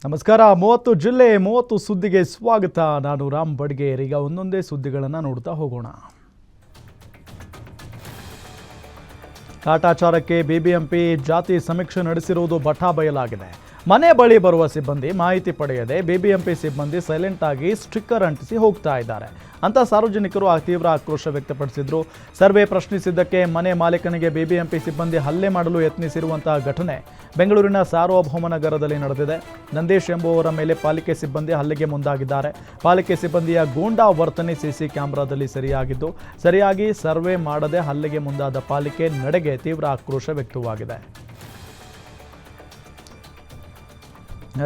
ನಮಸ್ಕಾರ. 30 ಜಿಲ್ಲೆ 30 ಸುದ್ದಿಗೆ ಸ್ವಾಗತ. ನಾನು ರಾಮ್ ಬಡ್ಗೇರ್. ಈಗ ಒಂದೊಂದೇ ಸುದ್ದಿಗಳನ್ನು ನೋಡ್ತಾ ಹೋಗೋಣ. ಕಾಟಾಚಾರಕ್ಕೆ ಬಿಬಿಎಂಪಿ ಜಾತಿ ಸಮೀಕ್ಷೆ ನಡೆಸಿರುವುದು ಬಟಾ ಬಯಲಾಗಿದೆ. ಮನೆ ಬಳಿ ಬರುವ ಸಿಬ್ಬಂದಿ ಮಾಹಿತಿ ಪಡೆಯದೆ ಬಿಬಿಎಂಪಿ ಸಿಬ್ಬಂದಿ ಸೈಲೆಂಟ್ ಆಗಿ ಸ್ಟಿಕ್ಕರ್ ಅಂಟಿಸಿ ಹೋಗ್ತಾ ಇದ್ದಾರೆ ಅಂತ ಸಾರ್ವಜನಿಕರು ತೀವ್ರ ಆಕ್ರೋಶ ವ್ಯಕ್ತಪಡಿಸಿದ್ರು. ಸರ್ವೆ ಪ್ರಶ್ನಿಸಿದ್ದಕ್ಕೆ ಮನೆ ಮಾಲೀಕನಿಗೆ ಬಿಬಿಎಂಪಿ ಸಿಬ್ಬಂದಿ ಹಲ್ಲೆ ಮಾಡಲು ಯತ್ನಿಸಿರುವಂತಹ ಘಟನೆ ಬೆಂಗಳೂರಿನ ಸಾರ್ವಭೌಮನಗರದಲ್ಲಿ ನಡೆದಿದೆ. ನಂದೀಶ್ ಎಂಬುವವರ ಮೇಲೆ ಪಾಲಿಕೆ ಸಿಬ್ಬಂದಿ ಹಲ್ಲೆಗೆ ಮುಂದಾಗಿದ್ದಾರೆ. ಪಾಲಿಕೆ ಸಿಬ್ಬಂದಿಯ ಗೂಂಡಾ ವರ್ತನೆ ಸಿಸಿ ಕ್ಯಾಮೆರಾದಲ್ಲಿ ಸರಿಯಾಗಿದ್ದು, ಸರಿಯಾಗಿ ಸರ್ವೆ ಮಾಡದೆ ಹಲ್ಲೆಗೆ ಮುಂದಾದ ಪಾಲಿಕೆ ನಡೆಗೆ ತೀವ್ರ ಆಕ್ರೋಶ ವ್ಯಕ್ತವಾಗಿದೆ.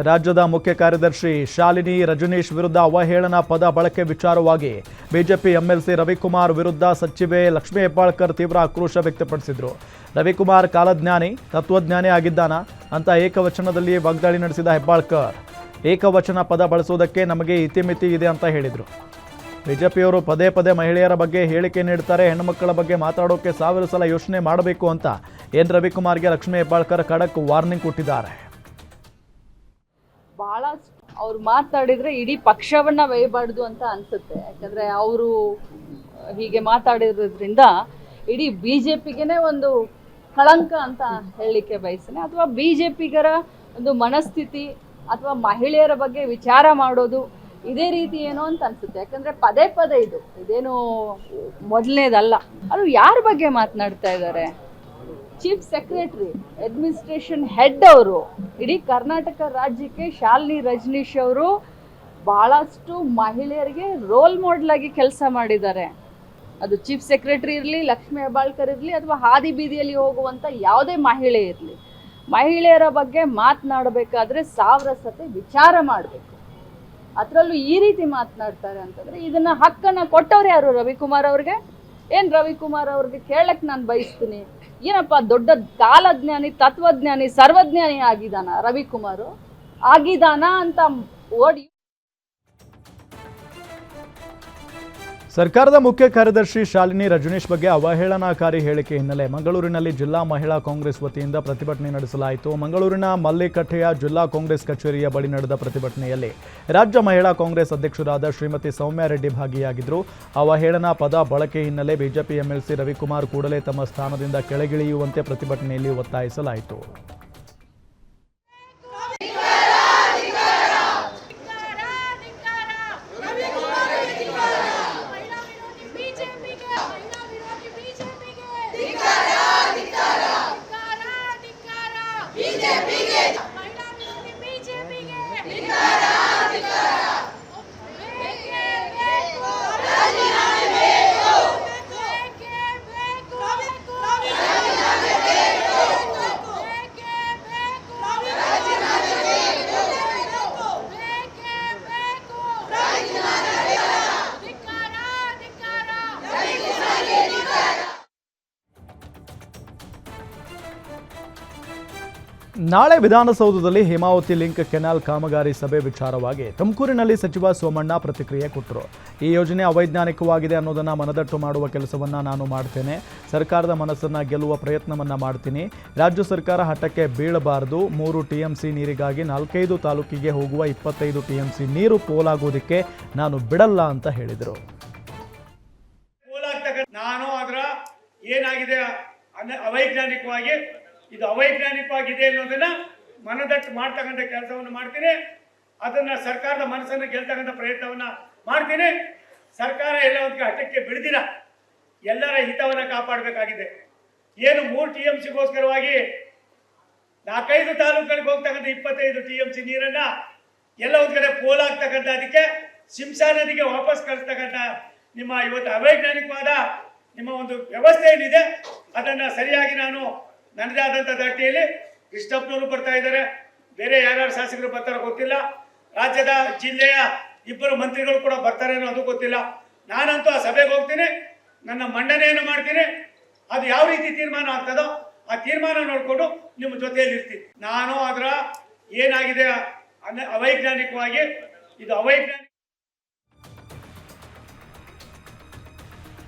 ರಾಜ್ಯದ ಮುಖ್ಯ ಕಾರ್ಯದರ್ಶಿ ಶಾಲಿನಿ ರಜನೀಶ್ ವಿರುದ್ಧ ಅವಹೇಳನ ಪದ ಬಳಕೆ ವಿಚಾರವಾಗಿ ಬಿಜೆಪಿ ಎಂಎಲ್ಸಿ ರವಿಕುಮಾರ್ ವಿರುದ್ಧ ಸಚಿವೆ ಲಕ್ಷ್ಮೀ ಹೆಬ್ಬಾಳ್ಕರ್ ತೀವ್ರ ಆಕ್ರೋಶ ವ್ಯಕ್ತಪಡಿಸಿದರು. ರವಿಕುಮಾರ್ ಕಾಲಜ್ಞಾನಿ, ತತ್ವಜ್ಞಾನಿ ಆಗಿದ್ದಾನ ಅಂತ ಏಕವಚನದಲ್ಲಿ ವಾಗ್ದಾಳಿ ನಡೆಸಿದ ಹೆಬ್ಬಾಳ್ಕರ್, ಏಕವಚನ ಪದ ಬಳಸುವುದಕ್ಕೆ ನಮಗೆ ಇತಿಮಿತಿ ಇದೆ ಅಂತ ಹೇಳಿದರು. ಬಿಜೆಪಿಯವರು ಪದೇ ಪದೇ ಮಹಿಳೆಯರ ಬಗ್ಗೆ ಹೇಳಿಕೆ ನೀಡ್ತಾರೆ, ಹೆಣ್ಣುಮಕ್ಕಳ ಬಗ್ಗೆ ಮಾತಾಡೋಕೆ 1000 ಸಲ ಯೋಚನೆ ಮಾಡಬೇಕು ಅಂತ ರವಿಕುಮಾರ್ಗೆ ಲಕ್ಷ್ಮೀ ಹೆಬ್ಬಾಳ್ಕರ್ ಖಡಕ್ ವಾರ್ನಿಂಗ್ ಕೊಟ್ಟಿದ್ದಾರೆ. ಬಹಳ ಅವ್ರು ಮಾತಾಡಿದ್ರೆ ಇಡೀ ಪಕ್ಷವನ್ನ ಒಯ್ಯಬಾರ್ದು ಅಂತ ಅನ್ಸುತ್ತೆ. ಯಾಕಂದ್ರೆ ಅವರು ಹೀಗೆ ಮಾತಾಡಿರೋದ್ರಿಂದ ಇಡೀ ಬಿಜೆಪಿಗೆನೆ ಒಂದು ಕಳಂಕ ಅಂತ ಹೇಳಲಿಕ್ಕೆ ಬಯಸ್ತೇನೆ. ಅಥವಾ ಬಿಜೆಪಿಗರ ಒಂದು ಮನಸ್ಥಿತಿ ಅಥವಾ ಮಹಿಳೆಯರ ಬಗ್ಗೆ ವಿಚಾರ ಮಾಡೋದು ಇದೇ ರೀತಿ ಏನೋ ಅಂತ ಅನ್ಸುತ್ತೆ. ಯಾಕಂದ್ರೆ ಪದೇ ಪದೇ ಇದೇನು ಮೊದಲನೇದಲ್ಲ. ಅದು ಯಾರ ಬಗ್ಗೆ ಮಾತನಾಡ್ತಾ ಇದ್ದಾರೆ? ಚೀಫ್ ಸೆಕ್ರೆಟರಿ, ಅಡ್ಮಿನಿಸ್ಟ್ರೇಷನ್ ಹೆಡ್ ಅವರು. ಇಡೀ ಕರ್ನಾಟಕ ರಾಜ್ಯಕ್ಕೆ ಶಾಲಿನಿ ರಜನೀಶ್ ಅವರು ಬಹಳಷ್ಟು ಮಹಿಳೆಯರಿಗೆ ರೋಲ್ ಮಾಡೆಲ್ ಆಗಿ ಕೆಲಸ ಮಾಡಿದ್ದಾರೆ. ಅದು ಚೀಫ್ ಸೆಕ್ರೆಟರಿ ಇರಲಿ, ಲಕ್ಷ್ಮೀ ಹೆಬ್ಬಾಳ್ಕರ್ ಇರಲಿ, ಅಥವಾ ಹಾದಿ ಬೀದಿಯಲ್ಲಿ ಹೋಗುವಂಥ ಯಾವುದೇ ಮಹಿಳೆ ಇರಲಿ, ಮಹಿಳೆಯರ ಬಗ್ಗೆ ಮಾತನಾಡಬೇಕಾದ್ರೆ 1000 ಸತಿ ವಿಚಾರ ಮಾಡಬೇಕು. ಅದರಲ್ಲೂ ಈ ರೀತಿ ಮಾತನಾಡ್ತಾರೆ ಅಂತಂದರೆ ಇದನ್ನು ಹಕ್ಕನ್ನು ಕೊಟ್ಟವ್ರು ಯಾರು? ರವಿಕುಮಾರ್ ಅವ್ರಿಗೆ. ಏನು ರವಿಕುಮಾರ್ ಅವ್ರಿಗೆ ಕೇಳಕ್ಕೆ ನಾನು ಬಯಸ್ತೀನಿ, ಏನಪ್ಪ ದೊಡ್ಡ ಕಾಲಜ್ಞಾನಿ, ತತ್ವಜ್ಞಾನಿ, ಸರ್ವಜ್ಞಾನಿ ಆಗಿದಾನ ರವಿಕುಮಾರ್? ಆಗಿದಾನ ಅಂತ ಓಡಿ. ಸರ್ಕಾರದ ಮುಖ್ಯ ಕಾರ್ಯದರ್ಶಿ ಶಾಲಿನಿ ರಜನೀಶ್ ಬಗ್ಗೆ ಅವಹೇಳನಕಾರಿ ಹೇಳಿಕೆ ಹಿನ್ನೆಲೆ ಮಂಗಳೂರಿನಲ್ಲಿ ಜಿಲ್ಲಾ ಮಹಿಳಾ ಕಾಂಗ್ರೆಸ್ ವತಿಯಿಂದ ಪ್ರತಿಭಟನೆ ನಡೆಸಲಾಯಿತು. ಮಂಗಳೂರಿನ ಮಲ್ಲಿಕಟ್ಟೆಯ ಜಿಲ್ಲಾ ಕಾಂಗ್ರೆಸ್ ಕಚೇರಿಯ ಬಳಿ ನಡೆದ ಪ್ರತಿಭಟನೆಯಲ್ಲಿ ರಾಜ್ಯ ಮಹಿಳಾ ಕಾಂಗ್ರೆಸ್ ಅಧ್ಯಕ್ಷರಾದ ಶ್ರೀಮತಿ ಸೌಮ್ಯ ರೆಡ್ಡಿ ಭಾಗಿಯಾಗಿದ್ದರು. ಅವಹೇಳನ ಪದ ಬಳಕೆ ಹಿನ್ನೆಲೆ ಬಿಜೆಪಿ ಎಂಎಲ್ಸಿ ರವಿಕುಮಾರ್ ಕೂಡಲೇ ತಮ್ಮ ಸ್ಥಾನದಿಂದ ಕೆಳಗಿಳಿಯುವಂತೆ ಪ್ರತಿಭಟನೆಯಲ್ಲಿ ಒತ್ತಾಯಿಸಲಾಯಿತು. ನಾಳೆ ವಿಧಾನಸೌಧದಲ್ಲಿ ಹೇಮಾವತಿ ಲಿಂಕ್ ಕೆನಾಲ್ ಕಾಮಗಾರಿ ಸಭೆ ವಿಚಾರವಾಗಿ ತುಮಕೂರಿನಲ್ಲಿ ಸಚಿವ ಸೋಮಣ್ಣ ಪ್ರತಿಕ್ರಿಯೆ ಕೊಟ್ಟರು. ಈ ಯೋಜನೆ ಅವೈಜ್ಞಾನಿಕವಾಗಿದೆ ಅನ್ನೋದನ್ನು ಮನದಟ್ಟು ಮಾಡುವ ಕೆಲಸವನ್ನು ನಾನು ಮಾಡ್ತೇನೆ. ಸರ್ಕಾರದ ಮನಸ್ಸನ್ನು ಗೆಲ್ಲುವ ಪ್ರಯತ್ನವನ್ನು ಮಾಡ್ತೀನಿ. ರಾಜ್ಯ ಸರ್ಕಾರ ಹಠಕ್ಕೆ ಬೀಳಬಾರದು. 3 TMC ನೀರಿಗಾಗಿ 4-5 ತಾಲೂಕಿಗೆ ಹೋಗುವ 25 TMC ನೀರು ಪೋಲಾಗುವುದಕ್ಕೆ ನಾನು ಬಿಡಲ್ಲ ಅಂತ ಹೇಳಿದರು. ನಾನು ಅದರ ಏನಾಗಿದೆ ಅವೈಜ್ಞಾನಿಕವಾಗಿ ಇದು ಅವೈಜ್ಞಾನಿಕವಾಗಿದೆ ಅನ್ನೋದನ್ನ ಮನದಟ್ಟು ಮಾಡ್ತಕ್ಕಂಥ ಕೆಲಸವನ್ನು ಮಾಡ್ತೀನಿ. ಅದನ್ನ ಸರ್ಕಾರದ ಮನಸ್ಸನ್ನು ಗೆಲ್ತಕ್ಕಂಥ ಪ್ರಯತ್ನವನ್ನ ಮಾಡ್ತೀನಿ. ಸರ್ಕಾರ ಎಲ್ಲ ಒಂದು ಹಠಕ್ಕೆ ಬಿಡದಿಲ್ಲ, ಎಲ್ಲರ ಹಿತವನ್ನ ಕಾಪಾಡಬೇಕಾಗಿದೆ. ಏನು 3 TMCಗೋಸ್ಕರವಾಗಿ 4-5 ತಾಲೂಕುಗಳಿಗೆ ಹೋಗ್ತಕ್ಕಂಥ 25 TMC ನೀರನ್ನ ಎಲ್ಲ ಒಂದ್ ಕಡೆ ಪೋಲಾಗ್ತಕ್ಕಂಥ, ಅದಕ್ಕೆ ಶಿಂಸಾ ನದಿಗೆ ವಾಪಸ್ ಕಳಿಸ್ತಕ್ಕಂಥ ನಿಮ್ಮ ಇವತ್ತು ಅವೈಜ್ಞಾನಿಕವಾದ ನಿಮ್ಮ ಒಂದು ವ್ಯವಸ್ಥೆ ಏನಿದೆ ಅದನ್ನ ಸರಿಯಾಗಿ ನಾನು ನನ್ನದೇ ಆದಂಥ ದಾಟಿಯಲ್ಲಿ ಕೃಷ್ಣಪ್ಪನವರು ಬರ್ತಾ ಇದ್ದಾರೆ, ಬೇರೆ ಯಾರ್ಯಾರು ಶಾಸಕರು ಬರ್ತಾರೋ ಗೊತ್ತಿಲ್ಲ, ರಾಜ್ಯದ ಜಿಲ್ಲೆಯ 2 ಮಂತ್ರಿಗಳು ಕೂಡ ಬರ್ತಾರೆ ಅನ್ನೋ ಅದು ಗೊತ್ತಿಲ್ಲ. ನಾನಂತೂ ಆ ಸಭೆಗೆ ಹೋಗ್ತೀನಿ, ನನ್ನ ಮಂಡನೆಯನ್ನು ಮಾಡ್ತೀನಿ. ಅದು ಯಾವ ರೀತಿ ತೀರ್ಮಾನ ಆಗ್ತದೋ ಆ ತೀರ್ಮಾನ ನೋಡಿಕೊಂಡು ನಿಮ್ಮ ಜೊತೆಯಲ್ಲಿ ಇರ್ತೀನಿ. ನಾನು ಅದರ ಏನಾಗಿದೆ ಅವೈಜ್ಞಾನಿಕವಾಗಿ ಇದು ಅವೈಜ್ಞಾನಿಕ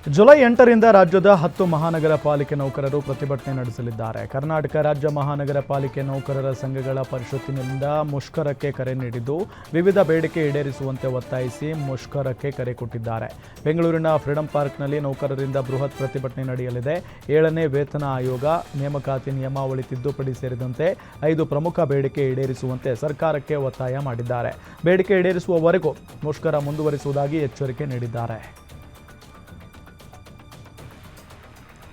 ಜುಲೈ 8ರಿಂದ ರಾಜ್ಯದ 10 ಮಹಾನಗರ ಪಾಲಿಕೆ ನೌಕರರು ಪ್ರತಿಭಟನೆ ನಡೆಸಲಿದ್ದಾರೆ. ಕರ್ನಾಟಕ ರಾಜ್ಯ ಮಹಾನಗರ ಪಾಲಿಕೆ ನೌಕರರ ಸಂಘಗಳ ಪರಿಷತ್ತಿನಿಂದ ಮುಷ್ಕರಕ್ಕೆ ಕರೆ ನೀಡಿದ್ದು, ವಿವಿಧ ಬೇಡಿಕೆ ಈಡೇರಿಸುವಂತೆ ಒತ್ತಾಯಿಸಿ ಮುಷ್ಕರಕ್ಕೆ ಕರೆ ಕೊಟ್ಟಿದ್ದಾರೆ. ಬೆಂಗಳೂರಿನ ಫ್ರೀಡಂ ಪಾರ್ಕ್ನಲ್ಲಿ ನೌಕರರಿಂದ ಬೃಹತ್ ಪ್ರತಿಭಟನೆ ನಡೆಯಲಿದೆ. 7ನೇ ವೇತನ ಆಯೋಗ, ನೇಮಕಾತಿ ನಿಯಮಾವಳಿ ತಿದ್ದುಪಡಿ ಸೇರಿದಂತೆ 5 ಪ್ರಮುಖ ಬೇಡಿಕೆ ಈಡೇರಿಸುವಂತೆ ಸರ್ಕಾರಕ್ಕೆ ಒತ್ತಾಯ ಮಾಡಿದ್ದಾರೆ. ಬೇಡಿಕೆ ಈಡೇರಿಸುವವರೆಗೂ ಮುಷ್ಕರ ಮುಂದುವರಿಸುವುದಾಗಿ ಎಚ್ಚರಿಕೆ ನೀಡಿದ್ದಾರೆ.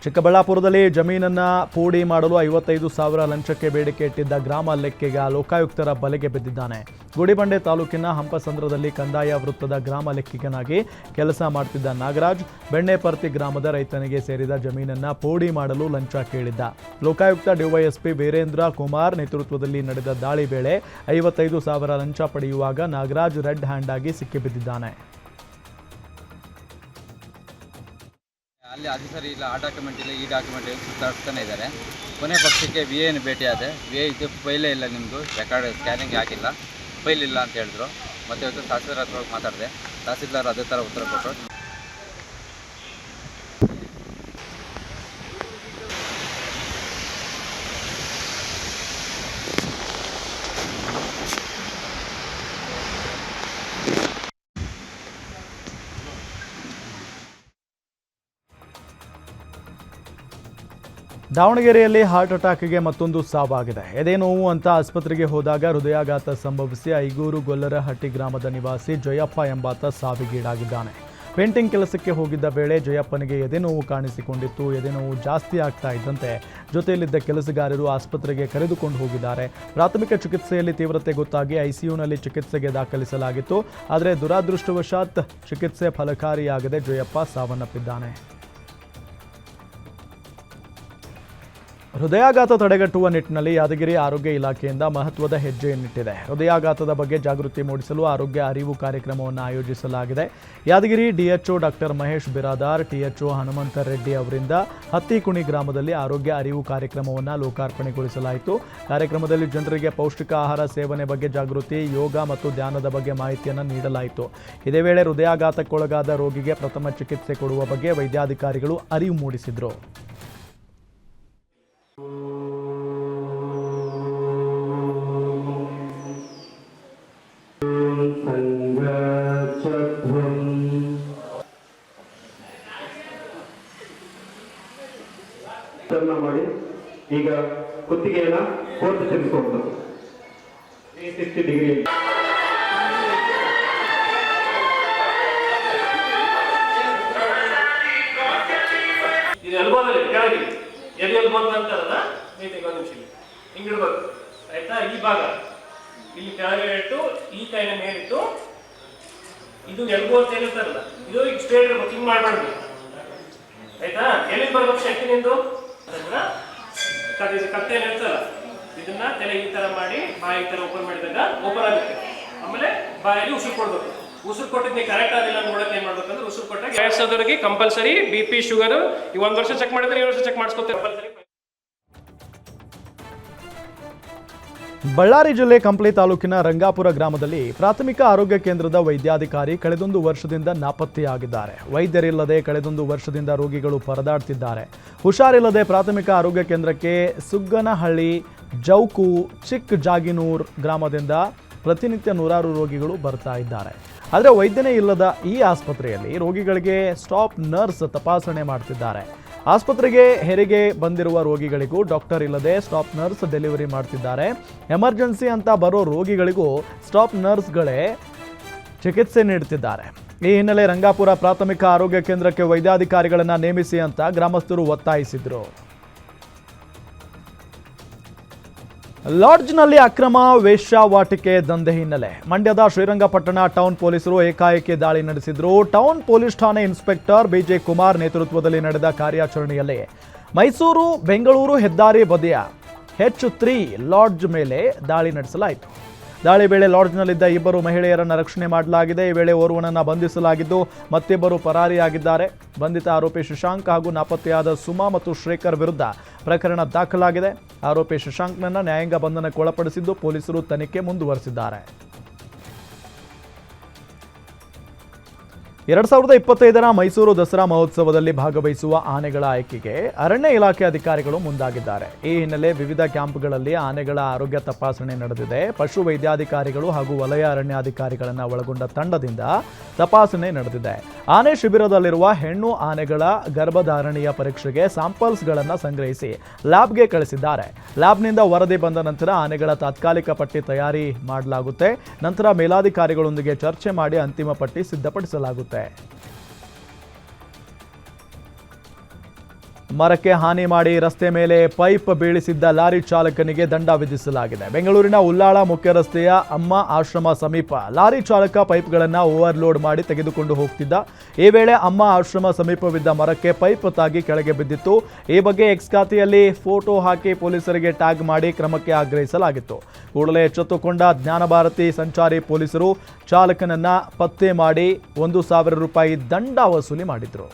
ಚಿಕ್ಕಬಳ್ಳಾಪುರದಲ್ಲಿ ಜಮೀನನ್ನು ಪೋಡಿ ಮಾಡಲು 55,000 ಲಂಚಕ್ಕೆ ಬೇಡಿಕೆ ಇಟ್ಟಿದ್ದ ಗ್ರಾಮ ಲೆಕ್ಕಿಗ ಲೋಕಾಯುಕ್ತರ ಬಲೆಗೆ ಬಿದ್ದಿದ್ದಾನೆ. ಗುಡಿಬಂಡೆ ತಾಲೂಕಿನ ಹಂಪಸಂದ್ರದಲ್ಲಿ ಕಂದಾಯ ವೃತ್ತದ ಗ್ರಾಮ ಲೆಕ್ಕಿಗನಾಗಿ ಕೆಲಸ ಮಾಡ್ತಿದ್ದ ನಾಗರಾಜ್, ಬೆಣ್ಣೆಪರ್ತಿ ಗ್ರಾಮದ ರೈತನಿಗೆ ಸೇರಿದ ಜಮೀನನ್ನು ಪೋಡಿ ಮಾಡಲು ಲಂಚ ಕೇಳಿದ್ದ. ಲೋಕಾಯುಕ್ತ ಡಿವೈಎಸ್ಪಿ ವೀರೇಂದ್ರ ಕುಮಾರ್ ನೇತೃತ್ವದಲ್ಲಿ ನಡೆದ ದಾಳಿ ವೇಳೆ 55,000 ಲಂಚ ಪಡೆಯುವಾಗ ನಾಗರಾಜ್ ರೆಡ್ ಹ್ಯಾಂಡ್ ಆಗಿ ಸಿಕ್ಕಿಬಿದ್ದಿದ್ದಾನೆ. ಅಲ್ಲಿ ಅದು ಸರಿ ಇಲ್ಲ, ಆ ಡಾಕ್ಯುಮೆಂಟ್ ಇಲ್ಲ, ಈ ಡಾಕ್ಯುಮೆಂಟ್ ಇಲ್ಲ, ಸುತ್ತಾಡ್ತಾನೆ ಇದ್ದಾರೆ. ಕೊನೆ ಪಕ್ಷಕ್ಕೆ VAನ ಭೇಟಿಯಾದೆ. VA ಇದು ಫೈಲೇ ಇಲ್ಲ, ನಿಮ್ಮದು ರೆಕಾರ್ಡ್ ಸ್ಕ್ಯಾನಿಂಗ್ ಹಾಕಿಲ್ಲ, ಫೈಲ್ ಇಲ್ಲ ಅಂತ ಹೇಳಿದ್ರು. ಮತ್ತೆ ಇವತ್ತು ತಹಸೀಲ್ದಾರ್ ಹತ್ರ ಹೋಗಿ ಮಾತಾಡಿದೆ. ತಹಸೀಲ್ದಾರ್ ಅದೇ ಥರ ಉತ್ತರ ಕೊಟ್ಟರು. ದಾವಣಗೆರೆಯಲ್ಲಿ ಹಾರ್ಟ್ ಅಟ್ಯಾಕ್ಗೆ ಮತ್ತೊಂದು ಸಾವಾಗಿದೆ. ಎದೆ ನೋವು ಅಂತ ಆಸ್ಪತ್ರೆಗೆ ಹೋದಾಗ ಹೃದಯಾಘಾತ ಸಂಭವಿಸಿ ಐಗೂರು ಗೊಲ್ಲರಹಟ್ಟಿ ಗ್ರಾಮದ ನಿವಾಸಿ ಜಯಪ್ಪ ಎಂಬಾತ ಸಾವಿಗೀಡಾಗಿದ್ದಾನೆ. ಪೇಂಟಿಂಗ್ ಕೆಲಸಕ್ಕೆ ಹೋಗಿದ್ದ ವೇಳೆ ಜಯಪ್ಪನಿಗೆ ಎದೆ ನೋವು ಕಾಣಿಸಿಕೊಂಡಿತ್ತು. ಎದೆ ನೋವು ಜಾಸ್ತಿ ಆಗ್ತಾ ಇದ್ದಂತೆ ಜೊತೆಯಲ್ಲಿದ್ದ ಕೆಲಸಗಾರರು ಆಸ್ಪತ್ರೆಗೆ ಕರೆದುಕೊಂಡು ಹೋಗಿದ್ದಾರೆ. ಪ್ರಾಥಮಿಕ ಚಿಕಿತ್ಸೆಯಲ್ಲಿ ತೀವ್ರತೆ ಗೊತ್ತಾಗಿ ICUನಲ್ಲಿ ಚಿಕಿತ್ಸೆಗೆ ದಾಖಲಿಸಲಾಗಿತ್ತು. ಆದರೆ ದುರಾದೃಷ್ಟವಶಾತ್ ಚಿಕಿತ್ಸೆ ಫಲಕಾರಿಯಾಗದೆ ಜಯಪ್ಪ ಸಾವನ್ನಪ್ಪಿದ್ದಾನೆ. ಹೃದಯಾಘಾತ ತಡೆಗಟ್ಟುವ ನಿಟ್ಟಿನಲ್ಲಿ ಯಾದಗಿರಿ ಆರೋಗ್ಯ ಇಲಾಖೆಯಿಂದ ಮಹತ್ವದ ಹೆಜ್ಜೆಯನ್ನಿಟ್ಟಿದೆ. ಹೃದಯಾಘಾತದ ಬಗ್ಗೆ ಜಾಗೃತಿ ಮೂಡಿಸಲು ಆರೋಗ್ಯ ಅರಿವು ಕಾರ್ಯಕ್ರಮವನ್ನು ಆಯೋಜಿಸಲಾಗಿದೆ. Yadgiri DHO doctor Mahesh Biradar, THO Hanumantha Reddy ಅವರಿಂದ ಹತ್ತಿಕುಣಿ ಗ್ರಾಮದಲ್ಲಿ ಆರೋಗ್ಯ ಅರಿವು ಕಾರ್ಯಕ್ರಮವನ್ನು ಲೋಕಾರ್ಪಣೆಗೊಳಿಸಲಾಯಿತು. ಕಾರ್ಯಕ್ರಮದಲ್ಲಿ ಜನರಿಗೆ ಪೌಷ್ಟಿಕ ಆಹಾರ ಸೇವನೆ ಬಗ್ಗೆ ಜಾಗೃತಿ, ಯೋಗ ಮತ್ತು ಧ್ಯಾನದ ಬಗ್ಗೆ ಮಾಹಿತಿಯನ್ನು ನೀಡಲಾಯಿತು. ಇದೇ ವೇಳೆ ಹೃದಯಾಘಾತಕ್ಕೊಳಗಾದ ರೋಗಿಗೆ ಪ್ರಥಮ ಚಿಕಿತ್ಸೆ ಕೊಡುವ ಬಗ್ಗೆ ವೈದ್ಯಾಧಿಕಾರಿಗಳು ಅರಿವು ಮೂಡಿಸಿದರು. ಮಾಡಿ ಈಗ ಕುತ್ತಿಗೆಯನ್ನ ಕೋರ್ತು ತಿರುಗಿಸೋದು 360 ಡಿಗ್ರಿ. ಇದು ಎಲ್ಬೋದಲ್ಲಿ ಕೆಳಗೆ ಎಲ್ಲಿ ಎಲ್ಬೋದು ಅಂತಾರಲ್ಲ, ನೀತಿಗೆ ಒಂದು ನಿಮಿಷ ಹಿಂಗಿಡ್ಬೇಕು ಆಯ್ತಾ. ಈ ಭಾಗ ಇಲ್ಲಿ ಕೆಳಗೆ ಇಟ್ಟು ಈ ಕೈನ ಮೇಲಿಟ್ಟು ಇದು ಎಲ್ಬೋ ಅಂತ ಹೇಳಿರ್ತಾರಲ್ಲ, ಇದು ಈಗ ಸ್ಟ್ರೇಟ್ ಇರ್ಬೇಕು, ಹಿಂಗ್ ಮಾಡ್ಬಾರ್ದು ಆಯ್ತಾ. ಎಲ್ಲಿ ಬರ್ಬೇಕು ಶಕ್ತಿ ನಿಂದು ಅದನ್ನ ಕತ್ತೆ ಇರ್ತಲ್ಲ, ಇದನ್ನ ತಲೆ ಈ ತರ ಮಾಡಿ ಬಾಯಿ ಈ ತರ ಓಪನ್ ಮಾಡಿದಾಗ ಓಪನ್ ಆಗುತ್ತೆ. ಆಮೇಲೆ ಬಾಯಲ್ಲಿ ಉಸಿರು ಕೊಡ್ಬೇಕು. ಉಸಿರು ಕೊಟ್ಟಿದ್ದು ನೀವು ಕರೆಕ್ಟ್ ಆಗಿಲ್ಲ ನೋಡಕ್ಕೆ ಏನ್ ಮಾಡ್ಬೇಕಂದ್ರೆ ಉಸಿರು ಕೊಟ್ಟಾಗ ವಯಸ್ಸಾದವರಿಗೆ ಕಂಪಲ್ಸರಿ BP ಶುಗರ್ ಈ 1 ವರ್ಷ ಚೆಕ್ ಮಾಡಿದ್ರೆ 2 ವರ್ಷ ಚೆಕ್ ಮಾಡಿಸ್ಕೊತಾರೆ ಕಂಪಲ್ಸರಿ. ಬಳ್ಳಾರಿ ಜಿಲ್ಲೆ ಕಂಪ್ಲಿ ತಾಲೂಕಿನ ರಂಗಾಪುರ ಗ್ರಾಮದಲ್ಲಿ ಪ್ರಾಥಮಿಕ ಆರೋಗ್ಯ ಕೇಂದ್ರದ ವೈದ್ಯಾಧಿಕಾರಿ ಕಳೆದೊಂದು ವರ್ಷದಿಂದ ನಾಪತ್ತೆಯಾಗಿದ್ದಾರೆ. ವೈದ್ಯರಿಲ್ಲದೆ ಕಳೆದೊಂದು ವರ್ಷದಿಂದ ರೋಗಿಗಳು ಪರದಾಡ್ತಿದ್ದಾರೆ. ಹುಷಾರಿಲ್ಲದೆ ಪ್ರಾಥಮಿಕ ಆರೋಗ್ಯ ಕೇಂದ್ರಕ್ಕೆ ಸುಗ್ಗನಹಳ್ಳಿ, ಜೌಕು, ಚಿಕ್ಕ ಜಾಗಿನೂರ್ ಗ್ರಾಮದಿಂದ ಪ್ರತಿನಿತ್ಯ ನೂರಾರು ರೋಗಿಗಳು ಬರ್ತಾ ಇದ್ದಾರೆ. ಆದರೆ ವೈದ್ಯನೇ ಇಲ್ಲದ ಈ ಆಸ್ಪತ್ರೆಯಲ್ಲಿ ರೋಗಿಗಳಿಗೆ ಸ್ಟಾಫ್ ನರ್ಸ್ ತಪಾಸಣೆ ಮಾಡ್ತಿದ್ದಾರೆ. ಆಸ್ಪತ್ರೆಗೆ ಹೆರಿಗೆ ಬಂದಿರುವ ರೋಗಿಗಳಿಗೂ ಡಾಕ್ಟರ್ ಇಲ್ಲದೆ ಸ್ಟಾಫ್ ನರ್ಸ್ ಡೆಲಿವರಿ ಮಾಡ್ತಿದ್ದಾರೆ. ಎಮರ್ಜೆನ್ಸಿ ಅಂತ ಬರೋ ರೋಗಿಗಳಿಗೂ ಸ್ಟಾಫ್ ನರ್ಸ್ಗಳೇ ಚಿಕಿತ್ಸೆ ನೀಡುತ್ತಿದ್ದಾರೆ. ಈ ಹಿನ್ನೆಲೆ ರಂಗಾಪುರ ಪ್ರಾಥಮಿಕ ಆರೋಗ್ಯ ಕೇಂದ್ರಕ್ಕೆ ವೈದ್ಯಾಧಿಕಾರಿಗಳನ್ನು ನೇಮಿಸಿ ಅಂತ ಗ್ರಾಮಸ್ಥರು ಒತ್ತಾಯಿಸಿದರು. ಲಾಡ್ಜ್ನಲ್ಲಿ ಅಕ್ರಮ ವೇಶ್ಯಾವಾಟಿಕೆ ದಂಧೆ ಹಿನ್ನೆಲೆ ಮಂಡ್ಯದ ಶ್ರೀರಂಗಪಟ್ಟಣ ಟೌನ್ ಪೊಲೀಸರು ಏಕಾಏಕಿ ದಾಳಿ ನಡೆಸಿದರು. ಟೌನ್ ಪೊಲೀಸ್ ಠಾಣೆ ಇನ್ಸ್ಪೆಕ್ಟರ್ BJ ಕುಮಾರ್ ನೇತೃತ್ವದಲ್ಲಿ ನಡೆದ ಕಾರ್ಯಾಚರಣೆಯಲ್ಲಿ ಮೈಸೂರು ಬೆಂಗಳೂರು ಹೆದ್ದಾರಿ ಬದಿಯ H3 ಲಾಡ್ಜ್ ಮೇಲೆ ದಾಳಿ ನಡೆಸಲಾಯಿತು. ದಾಳಿ ವೇಳೆ ಲಾಡ್ಜ್ನಲ್ಲಿದ್ದ 2 ಮಹಿಳೆಯರನ್ನು ರಕ್ಷಣೆ ಮಾಡಲಾಗಿದೆ. ಈ ವೇಳೆ ಓರ್ವನನ್ನು ಬಂಧಿಸಲಾಗಿದ್ದು ಮತ್ತಿಬ್ಬರು ಪರಾರಿಯಾಗಿದ್ದಾರೆ. ಬಂಧಿತ ಆರೋಪಿ ಶಶಾಂಕ್ ಹಾಗೂ ನಾಪತ್ತೆಯಾದ ಸುಮಾ ಮತ್ತು ಶ್ರೇಖರ್ ವಿರುದ್ಧ ಪ್ರಕರಣ ದಾಖಲಾಗಿದೆ. ಆರೋಪಿ ಶಶಾಂಕ್ನನ್ನು ನ್ಯಾಯಾಂಗ ಬಂಧನಕ್ಕೆ ಒಳಪಡಿಸಿದ್ದು ಪೊಲೀಸರು ತನಿಖೆ ಮುಂದುವರೆಸಿದ್ದಾರೆ. 2025ರ ಮೈಸೂರು ದಸರಾ ಮಹೋತ್ಸವದಲ್ಲಿ ಭಾಗವಹಿಸುವ ಆನೆಗಳ ಆಯ್ಕೆಗೆ ಅರಣ್ಯ ಇಲಾಖೆ ಅಧಿಕಾರಿಗಳು ಮುಂದಾಗಿದ್ದಾರೆ. ಈ ಹಿನ್ನೆಲೆ ವಿವಿಧ ಕ್ಯಾಂಪ್ಗಳಲ್ಲಿ ಆನೆಗಳ ಆರೋಗ್ಯ ತಪಾಸಣೆ ನಡೆದಿದೆ. ಪಶು ವೈದ್ಯಾಧಿಕಾರಿಗಳು ಹಾಗೂ ವಲಯ ಅರಣ್ಯಾಧಿಕಾರಿಗಳನ್ನು ಒಳಗೊಂಡ ತಂಡದಿಂದ ತಪಾಸಣೆ ನಡೆದಿದೆ. ಆನೆ ಶಿಬಿರದಲ್ಲಿರುವ ಹೆಣ್ಣು ಆನೆಗಳ ಗರ್ಭಧಾರಣೆಯ ಪರೀಕ್ಷೆಗೆ ಸ್ಯಾಂಪಲ್ಸ್ಗಳನ್ನು ಸಂಗ್ರಹಿಸಿ ಲ್ಯಾಬ್ಗೆ ಕಳಿಸಿದ್ದಾರೆ. ಲ್ಯಾಬ್ನಿಂದ ವರದಿ ಬಂದ ನಂತರ ಆನೆಗಳ ತಾತ್ಕಾಲಿಕ ಪಟ್ಟಿ ತಯಾರಿ ಮಾಡಲಾಗುತ್ತೆ. ನಂತರ ಮೇಲಾಧಿಕಾರಿಗಳೊಂದಿಗೆ ಚರ್ಚೆ ಮಾಡಿ ಅಂತಿಮ ಪಟ್ಟಿ ಸಿದ್ಧಪಡಿಸಲಾಗುತ್ತೆ. ಮರಕ್ಕೆ ಹಾನಿ ಮಾಡಿ ರಸ್ತೆ ಮೇಲೆ ಪೈಪ್ ಬೀಳಿಸಿದ್ದ ಲಾರಿ ಚಾಲಕನಿಗೆ ದಂಡ ವಿಧಿಸಲಾಗಿದೆ. ಬೆಂಗಳೂರಿನ ಉಲ್ಲಾಳ ಮುಖ್ಯ ರಸ್ತೆಯ ಅಮ್ಮ ಆಶ್ರಮ ಸಮೀಪ ಲಾರಿ ಚಾಲಕ ಪೈಪ್ಗಳನ್ನು ಓವರ್ಲೋಡ್ ಮಾಡಿ ತೆಗೆದುಕೊಂಡು ಹೋಗ್ತಿದ್ದ. ಈ ವೇಳೆ ಅಮ್ಮ ಆಶ್ರಮ ಸಮೀಪವಿದ್ದ ಮರಕ್ಕೆ ಪೈಪ್ ತಾಗಿ ಕೆಳಗೆ ಬಿದ್ದಿತ್ತು. ಈ ಬಗ್ಗೆ ಎಕ್ಸ್ ಖಾತೆಯಲ್ಲಿ ಫೋಟೋ ಹಾಕಿ ಪೊಲೀಸರಿಗೆ ಟ್ಯಾಗ್ ಮಾಡಿ ಕ್ರಮಕ್ಕೆ ಆಗ್ರಹಿಸಲಾಗಿತ್ತು. ಕೂಡಲೇ ಎಚ್ಚೆತ್ತುಕೊಂಡ ಜ್ಞಾನಭಾರತಿ ಸಂಚಾರಿ ಪೊಲೀಸರು ಚಾಲಕನನ್ನ ಪತ್ತೆ ಮಾಡಿ 1,000 ರೂಪಾಯಿ ದಂಡ ವಸೂಲಿ ಮಾಡಿದ್ರು.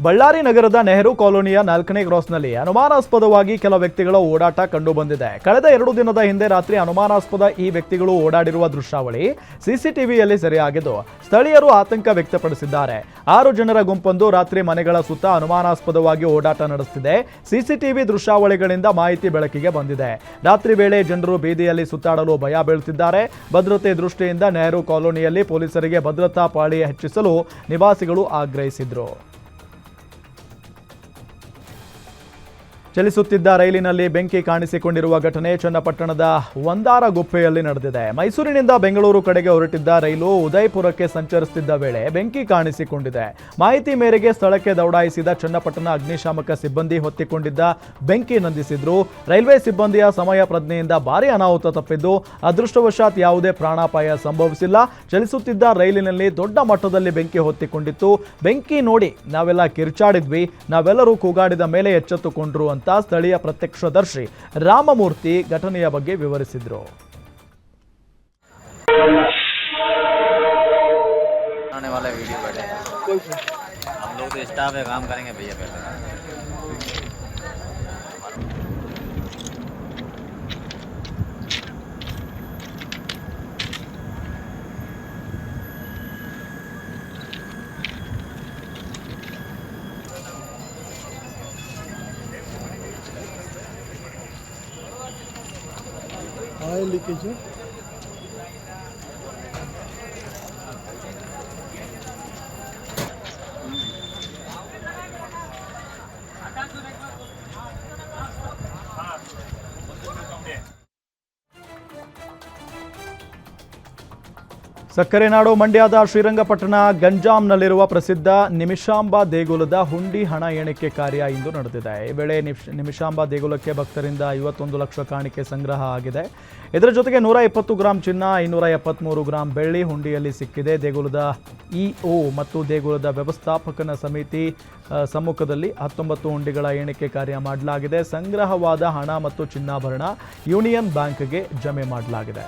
ಬಳ್ಳಾರಿ ನಗರದ ನೆಹರು ಕಾಲೋನಿಯ 4ನೇ ಕ್ರಾಸ್ನಲ್ಲಿ ಅನುಮಾನಾಸ್ಪದವಾಗಿ ಕೆಲ ವ್ಯಕ್ತಿಗಳ ಓಡಾಟ ಕಂಡುಬಂದಿದೆ. ಕಳೆದ 2 ದಿನದ ಹಿಂದೆ ರಾತ್ರಿ ಅನುಮಾನಾಸ್ಪದ ಈ ವ್ಯಕ್ತಿಗಳು ಓಡಾಡಿರುವ ದೃಶ್ಯಾವಳಿ ಸಿಸಿಟಿವಿಯಲ್ಲಿ ಸೆರೆಯಾಗಿದ್ದು ಸ್ಥಳೀಯರು ಆತಂಕ ವ್ಯಕ್ತಪಡಿಸಿದ್ದಾರೆ. 6 ಜನರ ಗುಂಪೊಂದು ರಾತ್ರಿ ಮನೆಗಳ ಸುತ್ತ ಅನುಮಾನಾಸ್ಪದವಾಗಿ ಓಡಾಟ ನಡೆಸುತ್ತಿದೆ. ಸಿಸಿಟಿವಿ ದೃಶ್ಯಾವಳಿಗಳಿಂದ ಮಾಹಿತಿ ಬೆಳಕಿಗೆ ಬಂದಿದೆ. ರಾತ್ರಿ ವೇಳೆ ಜನರು ಬೀದಿಯಲ್ಲಿ ಸುತ್ತಾಡಲು ಭಯ ಬೀಳುತ್ತಿದ್ದಾರೆ. ಭದ್ರತೆ ದೃಷ್ಟಿಯಿಂದ ನೆಹರು ಕಾಲೋನಿಯಲ್ಲಿ ಪೊಲೀಸರಿಗೆ ಭದ್ರತಾ ಪಾಳಿ ಹೆಚ್ಚಿಸಲು ನಿವಾಸಿಗಳು ಆಗ್ರಹಿಸಿದ್ರು. ಚಲಿಸುತ್ತಿದ್ದ ರೈಲಿನಲ್ಲಿ ಬೆಂಕಿ ಕಾಣಿಸಿಕೊಂಡಿರುವ ಘಟನೆ ಚನ್ನಪಟ್ಟಣದ ಒಂದಾರಗುಪ್ಪೆಯಲ್ಲಿ ನಡೆದಿದೆ. ಮೈಸೂರಿನಿಂದ ಬೆಂಗಳೂರು ಕಡೆಗೆ ಹೊರಟಿದ್ದ ರೈಲು ಉದಯಪುರಕ್ಕೆ ಸಂಚರಿಸುತ್ತಿದ್ದ ವೇಳೆ ಬೆಂಕಿ ಕಾಣಿಸಿಕೊಂಡಿದೆ. ಮಾಹಿತಿ ಮೇರೆಗೆ ಸ್ಥಳಕ್ಕೆ ದೌಡಾಯಿಸಿದ ಚನ್ನಪಟ್ಟಣ ಅಗ್ನಿಶಾಮಕ ಸಿಬ್ಬಂದಿ ಹೊತ್ತಿಕೊಂಡಿದ್ದ ಬೆಂಕಿ ನಂದಿಸಿದ್ರು. ರೈಲ್ವೆ ಸಿಬ್ಬಂದಿಯ ಸಮಯ ಪ್ರಜ್ಞೆಯಿಂದ ಭಾರೀ ಅನಾಹುತ ತಪ್ಪಿದ್ದು ಅದೃಷ್ಟವಶಾತ್ ಯಾವುದೇ ಪ್ರಾಣಾಪಾಯ ಸಂಭವಿಸಿಲ್ಲ. ಚಲಿಸುತ್ತಿದ್ದ ರೈಲಿನಲ್ಲಿ ದೊಡ್ಡ ಮಟ್ಟದಲ್ಲಿ ಬೆಂಕಿ ಹೊತ್ತಿಕೊಂಡಿತ್ತು. ಬೆಂಕಿ ನೋಡಿ ನಾವೆಲ್ಲ ಕಿರ್ಚಾಡಿದ್ವಿ, ನಾವೆಲ್ಲರೂ ಕೂಗಾಡಿದ ಮೇಲೆ ಎಚ್ಚೆತ್ತುಕೊಂಡ್ರು ಅಂತ ಸ್ಥಳೀಯ ಪ್ರತ್ಯಕ್ಷದರ್ಶಿ ರಾಮಮೂರ್ತಿ ಘಟನೆಯ ಬಗ್ಗೆ ವಿವರಿಸಿದ್ರು. आने वाला वीडियो बैठेगा हम लोग तो स्टाफ है काम करेंगे भैया पहले ऑयल लीकेज है. ಸಕ್ಕರೆ ನಾಡು ಮಂಡ್ಯದ ಶ್ರೀರಂಗಪಟ್ಟಣ ಗಂಜಾಂನಲ್ಲಿರುವ ಪ್ರಸಿದ್ಧ ನಿಮಿಷಾಂಬ ದೇಗುಲದ ಹುಂಡಿ ಹಣ ಎಣಿಕೆ ಕಾರ್ಯ ಇಂದು ನಡೆದಿದೆ. ಈ ವೇಳೆ ನಿಮಿಷಾಂಬ ದೇಗುಲಕ್ಕೆ ಭಕ್ತರಿಂದ 51 ಲಕ್ಷ ಕಾಣಿಕೆ ಸಂಗ್ರಹ ಆಗಿದೆ. ಇದರ ಜೊತೆಗೆ 120 ಗ್ರಾಂ ಚಿನ್ನ, 273 ಗ್ರಾಂ ಬೆಳ್ಳಿ ಹುಂಡಿಯಲ್ಲಿ ಸಿಕ್ಕಿದೆ. ದೇಗುಲದ ಇಒ ಮತ್ತು ದೇಗುಲದ ವ್ಯವಸ್ಥಾಪಕನ ಸಮಿತಿ ಸಮ್ಮುಖದಲ್ಲಿ 19 ಹುಂಡಿಗಳ ಎಣಿಕೆ ಕಾರ್ಯ ಮಾಡಲಾಗಿದೆ. ಸಂಗ್ರಹವಾದ ಹಣ ಮತ್ತು ಚಿನ್ನಾಭರಣ ಯೂನಿಯನ್ ಬ್ಯಾಂಕ್ಗೆ ಜಮೆ ಮಾಡಲಾಗಿದೆ.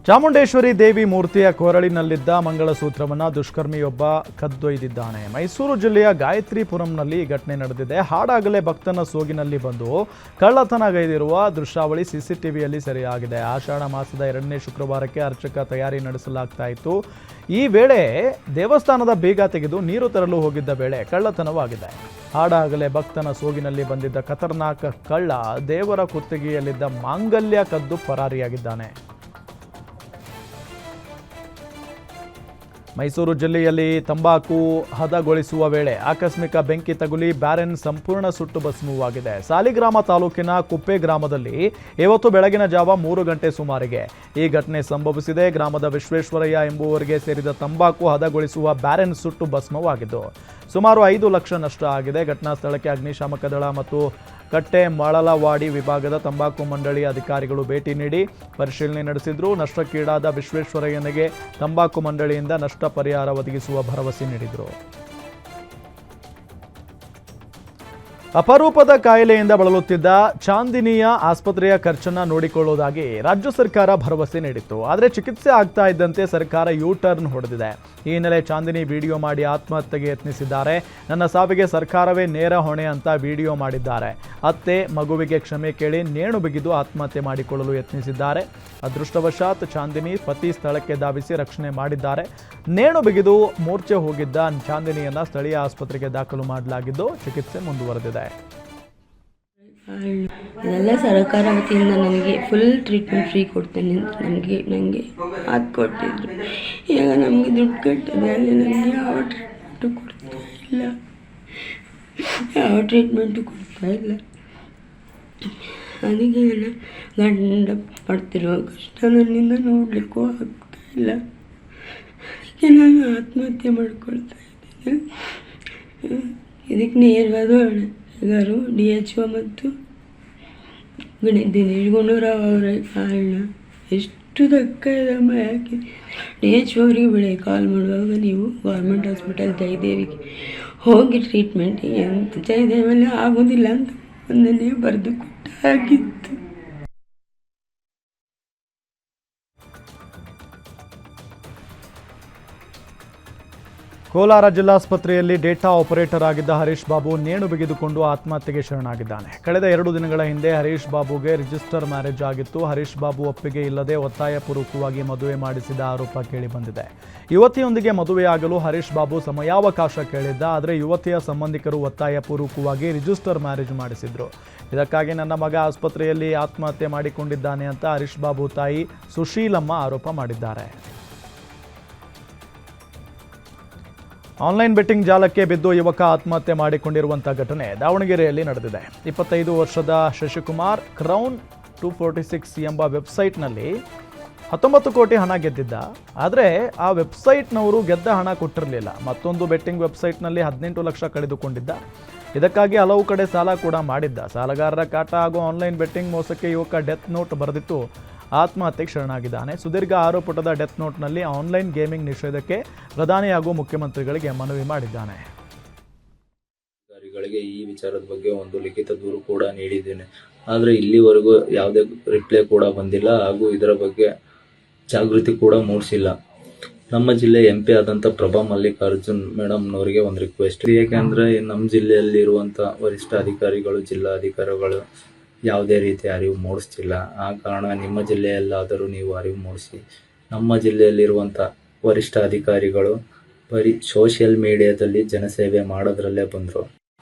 ಚಾಮುಂಡೇಶ್ವರಿ ದೇವಿ ಮೂರ್ತಿಯ ಕೊರಳಿನಲ್ಲಿದ್ದ ಮಂಗಳಸೂತ್ರವನ್ನು ದುಷ್ಕರ್ಮಿಯೊಬ್ಬ ಕದ್ದೊಯ್ದಿದ್ದಾನೆ. ಮೈಸೂರು ಜಿಲ್ಲೆಯ ಗಾಯತ್ರಿಪುರಂನಲ್ಲಿ ಈ ಘಟನೆ ನಡೆದಿದೆ. ಹಾಡಾಗಲೇ ಭಕ್ತನ ಸೋಗಿನಲ್ಲಿ ಬಂದು ಕಳ್ಳತನಗೈದಿರುವ ದೃಶ್ಯಾವಳಿ ಸಿಸಿಟಿವಿಯಲ್ಲಿ ಸೆರೆಯಾಗಿದೆ. ಆಷಾಢ ಮಾಸದ 2ನೇ ಶುಕ್ರವಾರಕ್ಕೆ ಅರ್ಚಕ ತಯಾರಿ ನಡೆಸಲಾಗ್ತಾ ಇತ್ತು. ಈ ವೇಳೆ ದೇವಸ್ಥಾನದ ಬೀಗ ತೆಗೆದು ನೀರು ತರಲು ಹೋಗಿದ್ದ ವೇಳೆ ಕಳ್ಳತನವಾಗಿದೆ. ಹಾಡಾಗಲೇ ಭಕ್ತನ ಸೋಗಿನಲ್ಲಿ ಬಂದಿದ್ದ ಖತರ್ನಾಕ್ ಕಳ್ಳ ದೇವರ ಕುತ್ತಿಗೆಯಲ್ಲಿದ್ದ ಮಾಂಗಲ್ಯ ಕದ್ದು ಪರಾರಿಯಾಗಿದ್ದಾನೆ. ಮೈಸೂರು ಜಿಲ್ಲೆಯಲ್ಲಿ ತಂಬಾಕು ಹದಗೊಳಿಸುವ ವೇಳೆ ಆಕಸ್ಮಿಕ ಬೆಂಕಿ ತಗುಲಿ ಬ್ಯಾರೆನ್ ಸಂಪೂರ್ಣ ಸುಟ್ಟು ಭಸ್ಮವಾಗಿದೆ. ಸಾಲಿಗ್ರಾಮ ತಾಲೂಕಿನ ಕುಪ್ಪೆ ಗ್ರಾಮದಲ್ಲಿ ಇವತ್ತು ಬೆಳಗಿನ ಜಾವ 3 ಗಂಟೆ ಸುಮಾರಿಗೆ ಈ ಘಟನೆ ಸಂಭವಿಸಿದೆ. ಗ್ರಾಮದ ವಿಶ್ವೇಶ್ವರಯ್ಯ ಎಂಬುವರಿಗೆ ಸೇರಿದ ತಂಬಾಕು ಹದಗೊಳಿಸುವ ಬ್ಯಾರೆನ್ ಸುಟ್ಟು ಭಸ್ಮವಾಗಿದ್ದು ಸುಮಾರು 5 ಲಕ್ಷ ನಷ್ಟ ಆಗಿದೆ. ಘಟನಾ ಸ್ಥಳಕ್ಕೆ ಅಗ್ನಿಶಾಮಕ ದಳ ಮತ್ತು ಕಟ್ಟೆ ಮಳಲವಾಡಿ ವಿಭಾಗದ ತಂಬಾಕು ಮಂಡಳಿ ಅಧಿಕಾರಿಗಳು ಭೇಟಿ ನೀಡಿ ಪರಿಶೀಲನೆ ನಡೆಸಿದ್ರು. ನಷ್ಟಕ್ಕೀಡಾದ ವಿಶ್ವೇಶ್ವರಯ್ಯನಿಗೆ ತಂಬಾಕು ಮಂಡಳಿಯಿಂದ ನಷ್ಟ ಪರಿಹಾರ ಒದಗಿಸುವ ಭರವಸೆ ನೀಡಿದರು. ಅಪರೂಪದ ಕಾಯಿಲೆಯಿಂದ ಬಳಲುತ್ತಿದ್ದ ಚಾಂದಿನಿಯ ಆಸ್ಪತ್ರೆಯ ಖರ್ಚನ್ನು ನೋಡಿಕೊಳ್ಳುವುದಾಗಿ ರಾಜ್ಯ ಸರ್ಕಾರ ಭರವಸೆ ನೀಡಿತ್ತು. ಆದರೆ ಚಿಕಿತ್ಸೆ ಆಗ್ತಾ ಇದ್ದಂತೆ ಸರ್ಕಾರ ಯೂ ಟರ್ನ್ ಹೊಡೆದಿದೆ. ಈ ಹಿನ್ನೆಲೆ ಚಾಂದಿನಿ ವಿಡಿಯೋ ಮಾಡಿ ಆತ್ಮಹತ್ಯೆಗೆ ಯತ್ನಿಸಿದ್ದಾರೆ. ನನ್ನ ಸಾವಿಗೆ ಸರ್ಕಾರವೇ ನೇರ ಹೊಣೆ ಅಂತ ವಿಡಿಯೋ ಮಾಡಿದ್ದಾರೆ. ಅತ್ತೆ ಮಗುವಿಗೆ ಕ್ಷಮೆ ಕೇಳಿ ನೇಣು ಬಿಗಿದು ಆತ್ಮಹತ್ಯೆ ಮಾಡಿಕೊಳ್ಳಲು ಯತ್ನಿಸಿದ್ದಾರೆ. ಅದೃಷ್ಟವಶಾತ್ ಚಾಂದಿನಿ ಪತಿ ಸ್ಥಳಕ್ಕೆ ಧಾವಿಸಿ ರಕ್ಷಣೆ ಮಾಡಿದ್ದಾರೆ. ನೇಣು ಬಿಗಿದು ಮೂರ್ಛೆ ಹೋಗಿದ್ದ ಚಾಂದಿನಿಯನ್ನ ಸ್ಥಳೀಯ ಆಸ್ಪತ್ರೆಗೆ ದಾಖಲು ಮಾಡಲಾಗಿದ್ದು ಚಿಕಿತ್ಸೆ ಮುಂದುವರೆದಿದೆ. ಇದೆಲ್ಲ ಸರ್ಕಾರ ವತಿಯಿಂದ ನನಗೆ ಫುಲ್ ಟ್ರೀಟ್ಮೆಂಟ್ ಫ್ರೀ ಕೊಡ್ತೇನೆ ಅಂತ ನನಗೆ ಮಾತು ಕೊಟ್ಟಿದ್ರು. ಈಗ ನಮಗೆ ದುಡ್ಡು ಕಟ್ಟಿದೆ, ಅಲ್ಲಿ ನನಗೆ ಯಾವ ಟ್ರೀಟ್ಮೆಂಟು ಕೊಡ್ತಾ ಇಲ್ಲ, ಯಾವ ಟ್ರೀಟ್ಮೆಂಟು ಕೊಡ್ತಾ ಇಲ್ಲ. ಅದಕ್ಕೆ ನನ್ನ ಗಂಡ ಪಡ್ತಿರೋ ಕಷ್ಟ ನನ್ನಿಂದ ನೋಡಲಿಕ್ಕೂ ಆಗ್ತಾ ಇಲ್ಲ. ಅದಕ್ಕೆ ನಾನು ಆತ್ಮಹತ್ಯೆ ಮಾಡ್ಕೊಳ್ತಾ ಇದ್ದೇನೆ. ಇದಕ್ಕೆ ನೇರವಾದ ಹೊಣೆಗಾರರು DHO ಮತ್ತು ದಿನೇಶ್ ಗುಂಡೂರಾವ್ ಅವರ ಕಾರಣ. ಎಷ್ಟು ಧಕ್ಕ ಇದಮ್ಮ, ಯಾಕೆ DHO ಅವರಿಗೆ ಬೆಳೆ ಕಾಲ್ ಮಾಡುವಾಗ ನೀವು ಗೌರ್ಮೆಂಟ್ ಹಾಸ್ಪಿಟಲ್ ಜಯದೇವಿಗೆ ಹೋಗಿ ಟ್ರೀಟ್ಮೆಂಟಿಗೆ ಅಂತ ಜಯದೇವಲ್ಲಿ ಆಗೋದಿಲ್ಲ ಅಂತ ಒಂದನ್ನೇ ಬರೆದು ಕೊಟ್ಟಾಗಿತ್ತು. ಕೋಲಾರ ಜಿಲ್ಲಾಸ್ಪತ್ರೆಯಲ್ಲಿ ಡೇಟಾ ಆಪರೇಟರ್ ಆಗಿದ್ದ ಹರೀಶ್ ಬಾಬು ನೇಣು ಬಿಗಿದುಕೊಂಡು ಆತ್ಮಹತ್ಯೆಗೆ ಶರಣಾಗಿದ್ದಾನೆ. ಕಳೆದ 2 ದಿನಗಳ ಹಿಂದೆ ಹರೀಶ್ ಬಾಬುಗೆ ರಿಜಿಸ್ಟರ್ ಮ್ಯಾರೇಜ್ ಆಗಿತ್ತು. ಹರೀಶ್ ಬಾಬು ಒಪ್ಪಿಗೆ ಇಲ್ಲದೆ ಒತ್ತಾಯಪೂರ್ವಕವಾಗಿ ಮದುವೆ ಮಾಡಿಸಿದ ಆರೋಪ ಕೇಳಿಬಂದಿದೆ. ಯುವತಿಯೊಂದಿಗೆ ಮದುವೆಯಾಗಲು ಹರೀಶ್ ಬಾಬು ಸಮಯಾವಕಾಶ ಕೇಳಿದ್ದ. ಆದರೆ ಯುವತಿಯ ಸಂಬಂಧಿಕರು ಒತ್ತಾಯಪೂರ್ವಕವಾಗಿ ರಿಜಿಸ್ಟರ್ ಮ್ಯಾರೇಜ್ ಮಾಡಿಸಿದ್ರು. ಇದಕ್ಕಾಗಿ ನನ್ನ ಮಗ ಆಸ್ಪತ್ರೆಯಲ್ಲಿ ಆತ್ಮಹತ್ಯೆ ಮಾಡಿಕೊಂಡಿದ್ದಾನೆ ಅಂತ ಹರೀಶ್ ಬಾಬು ತಾಯಿ ಸುಶೀಲಮ್ಮ ಆರೋಪ ಮಾಡಿದ್ದಾರೆ. ಆನ್ಲೈನ್ ಬೆಟ್ಟಿಂಗ್ ಜಾಲಕ್ಕೆ ಬಿದ್ದು ಯುವಕ ಆತ್ಮಹತ್ಯೆ ಮಾಡಿಕೊಂಡಿರುವಂಥ ಘಟನೆ ದಾವಣಗೆರೆಯಲ್ಲಿ ನಡೆದಿದೆ. 25 ವರ್ಷದ ಶಶಿಕುಮಾರ್ ಕ್ರೌನ್ 246 ಎಂಬ ವೆಬ್ಸೈಟ್ನಲ್ಲಿ 19 ಕೋಟಿ ಹಣ ಗೆದ್ದಿದ್ದ. ಆದರೆ ಆ ವೆಬ್ಸೈಟ್ನವರು ಗೆದ್ದ ಹಣ ಕೊಟ್ಟಿರಲಿಲ್ಲ. ಮತ್ತೊಂದು ಬೆಟ್ಟಿಂಗ್ ವೆಬ್ಸೈಟ್ನಲ್ಲಿ 18 ಲಕ್ಷ ಕಳೆದುಕೊಂಡಿದ್ದ. ಇದಕ್ಕಾಗಿ ಹಲವು ಕಡೆ ಸಾಲ ಕೂಡ ಮಾಡಿದ್ದ. ಸಾಲಗಾರರ ಕಾಟ ಹಾಗೂ ಆನ್ಲೈನ್ ಬೆಟ್ಟಿಂಗ್ ಮೋಸಕ್ಕೆ ಯುವಕ ಡೆತ್ ನೋಟ್ ಬರೆದಿತ್ತು ಆತ್ಮಹತ್ಯೆಗೆ ಶರಣಾಗಿದ್ದಾನೆ. ಸುದೀರ್ಘ 6 ಪುಟದ ಡೆತ್ ನೋಟ್ನಲ್ಲಿ ಆನ್ಲೈನ್ ಗೇಮಿಂಗ್ ನಿಷೇಧಕ್ಕೆ ಪ್ರಧಾನಿ ಹಾಗೂ ಮುಖ್ಯಮಂತ್ರಿಗಳಿಗೆ ಮನವಿ ಮಾಡಿದ್ದಾನೆ. ಅಧಿಕಾರಿಗಳಿಗೆ ಈ ವಿಚಾರದ ಬಗ್ಗೆ ಒಂದು ಲಿಖಿತ ದೂರು ಕೂಡ ನೀಡಿದ್ದೇನೆ. ಆದರೆ ಇಲ್ಲಿವರೆಗೂ ಯಾವುದೇ ರಿಪ್ಲೈ ಕೂಡ ಬಂದಿಲ್ಲ ಹಾಗೂ ಇದರ ಬಗ್ಗೆ ಜಾಗೃತಿ ಕೂಡ ಮೂಡಿಸಿಲ್ಲ. ನಮ್ಮ ಜಿಲ್ಲೆ MP ಆದಂಥ ಪ್ರಭಾ ಮಲ್ಲಿಕಾರ್ಜುನ್ ಮೇಡಮ್ನವರಿಗೆ ಒಂದು ರಿಕ್ವೆಸ್ಟ್. ಯಾಕೆಂದರೆ ನಮ್ಮ ಜಿಲ್ಲೆಯಲ್ಲಿರುವಂಥ ವರಿಷ್ಠ ಅಧಿಕಾರಿಗಳು, ಜಿಲ್ಲಾ ಅಧಿಕಾರಿಗಳು ಯಾವುದೇ ರೀತಿ ಅರಿವು ಮೂಡಿಸ್ತಿಲ್ಲ. ಆ ಕಾರಣ ನಿಮ್ಮ ಜಿಲ್ಲೆಯಲ್ಲಾದರೂ ನೀವು ಅರಿವು ಮೂಡಿಸಿ. ನಮ್ಮ ಜಿಲ್ಲೆಯಲ್ಲಿರುವಂಥ ವರಿಷ್ಠ ಅಧಿಕಾರಿಗಳು ಬರೀ ಸೋಷಿಯಲ್ ಮೀಡಿಯಾದಲ್ಲಿ ಜನಸೇವೆ ಮಾಡೋದ್ರಲ್ಲೇ ಬಂದರು.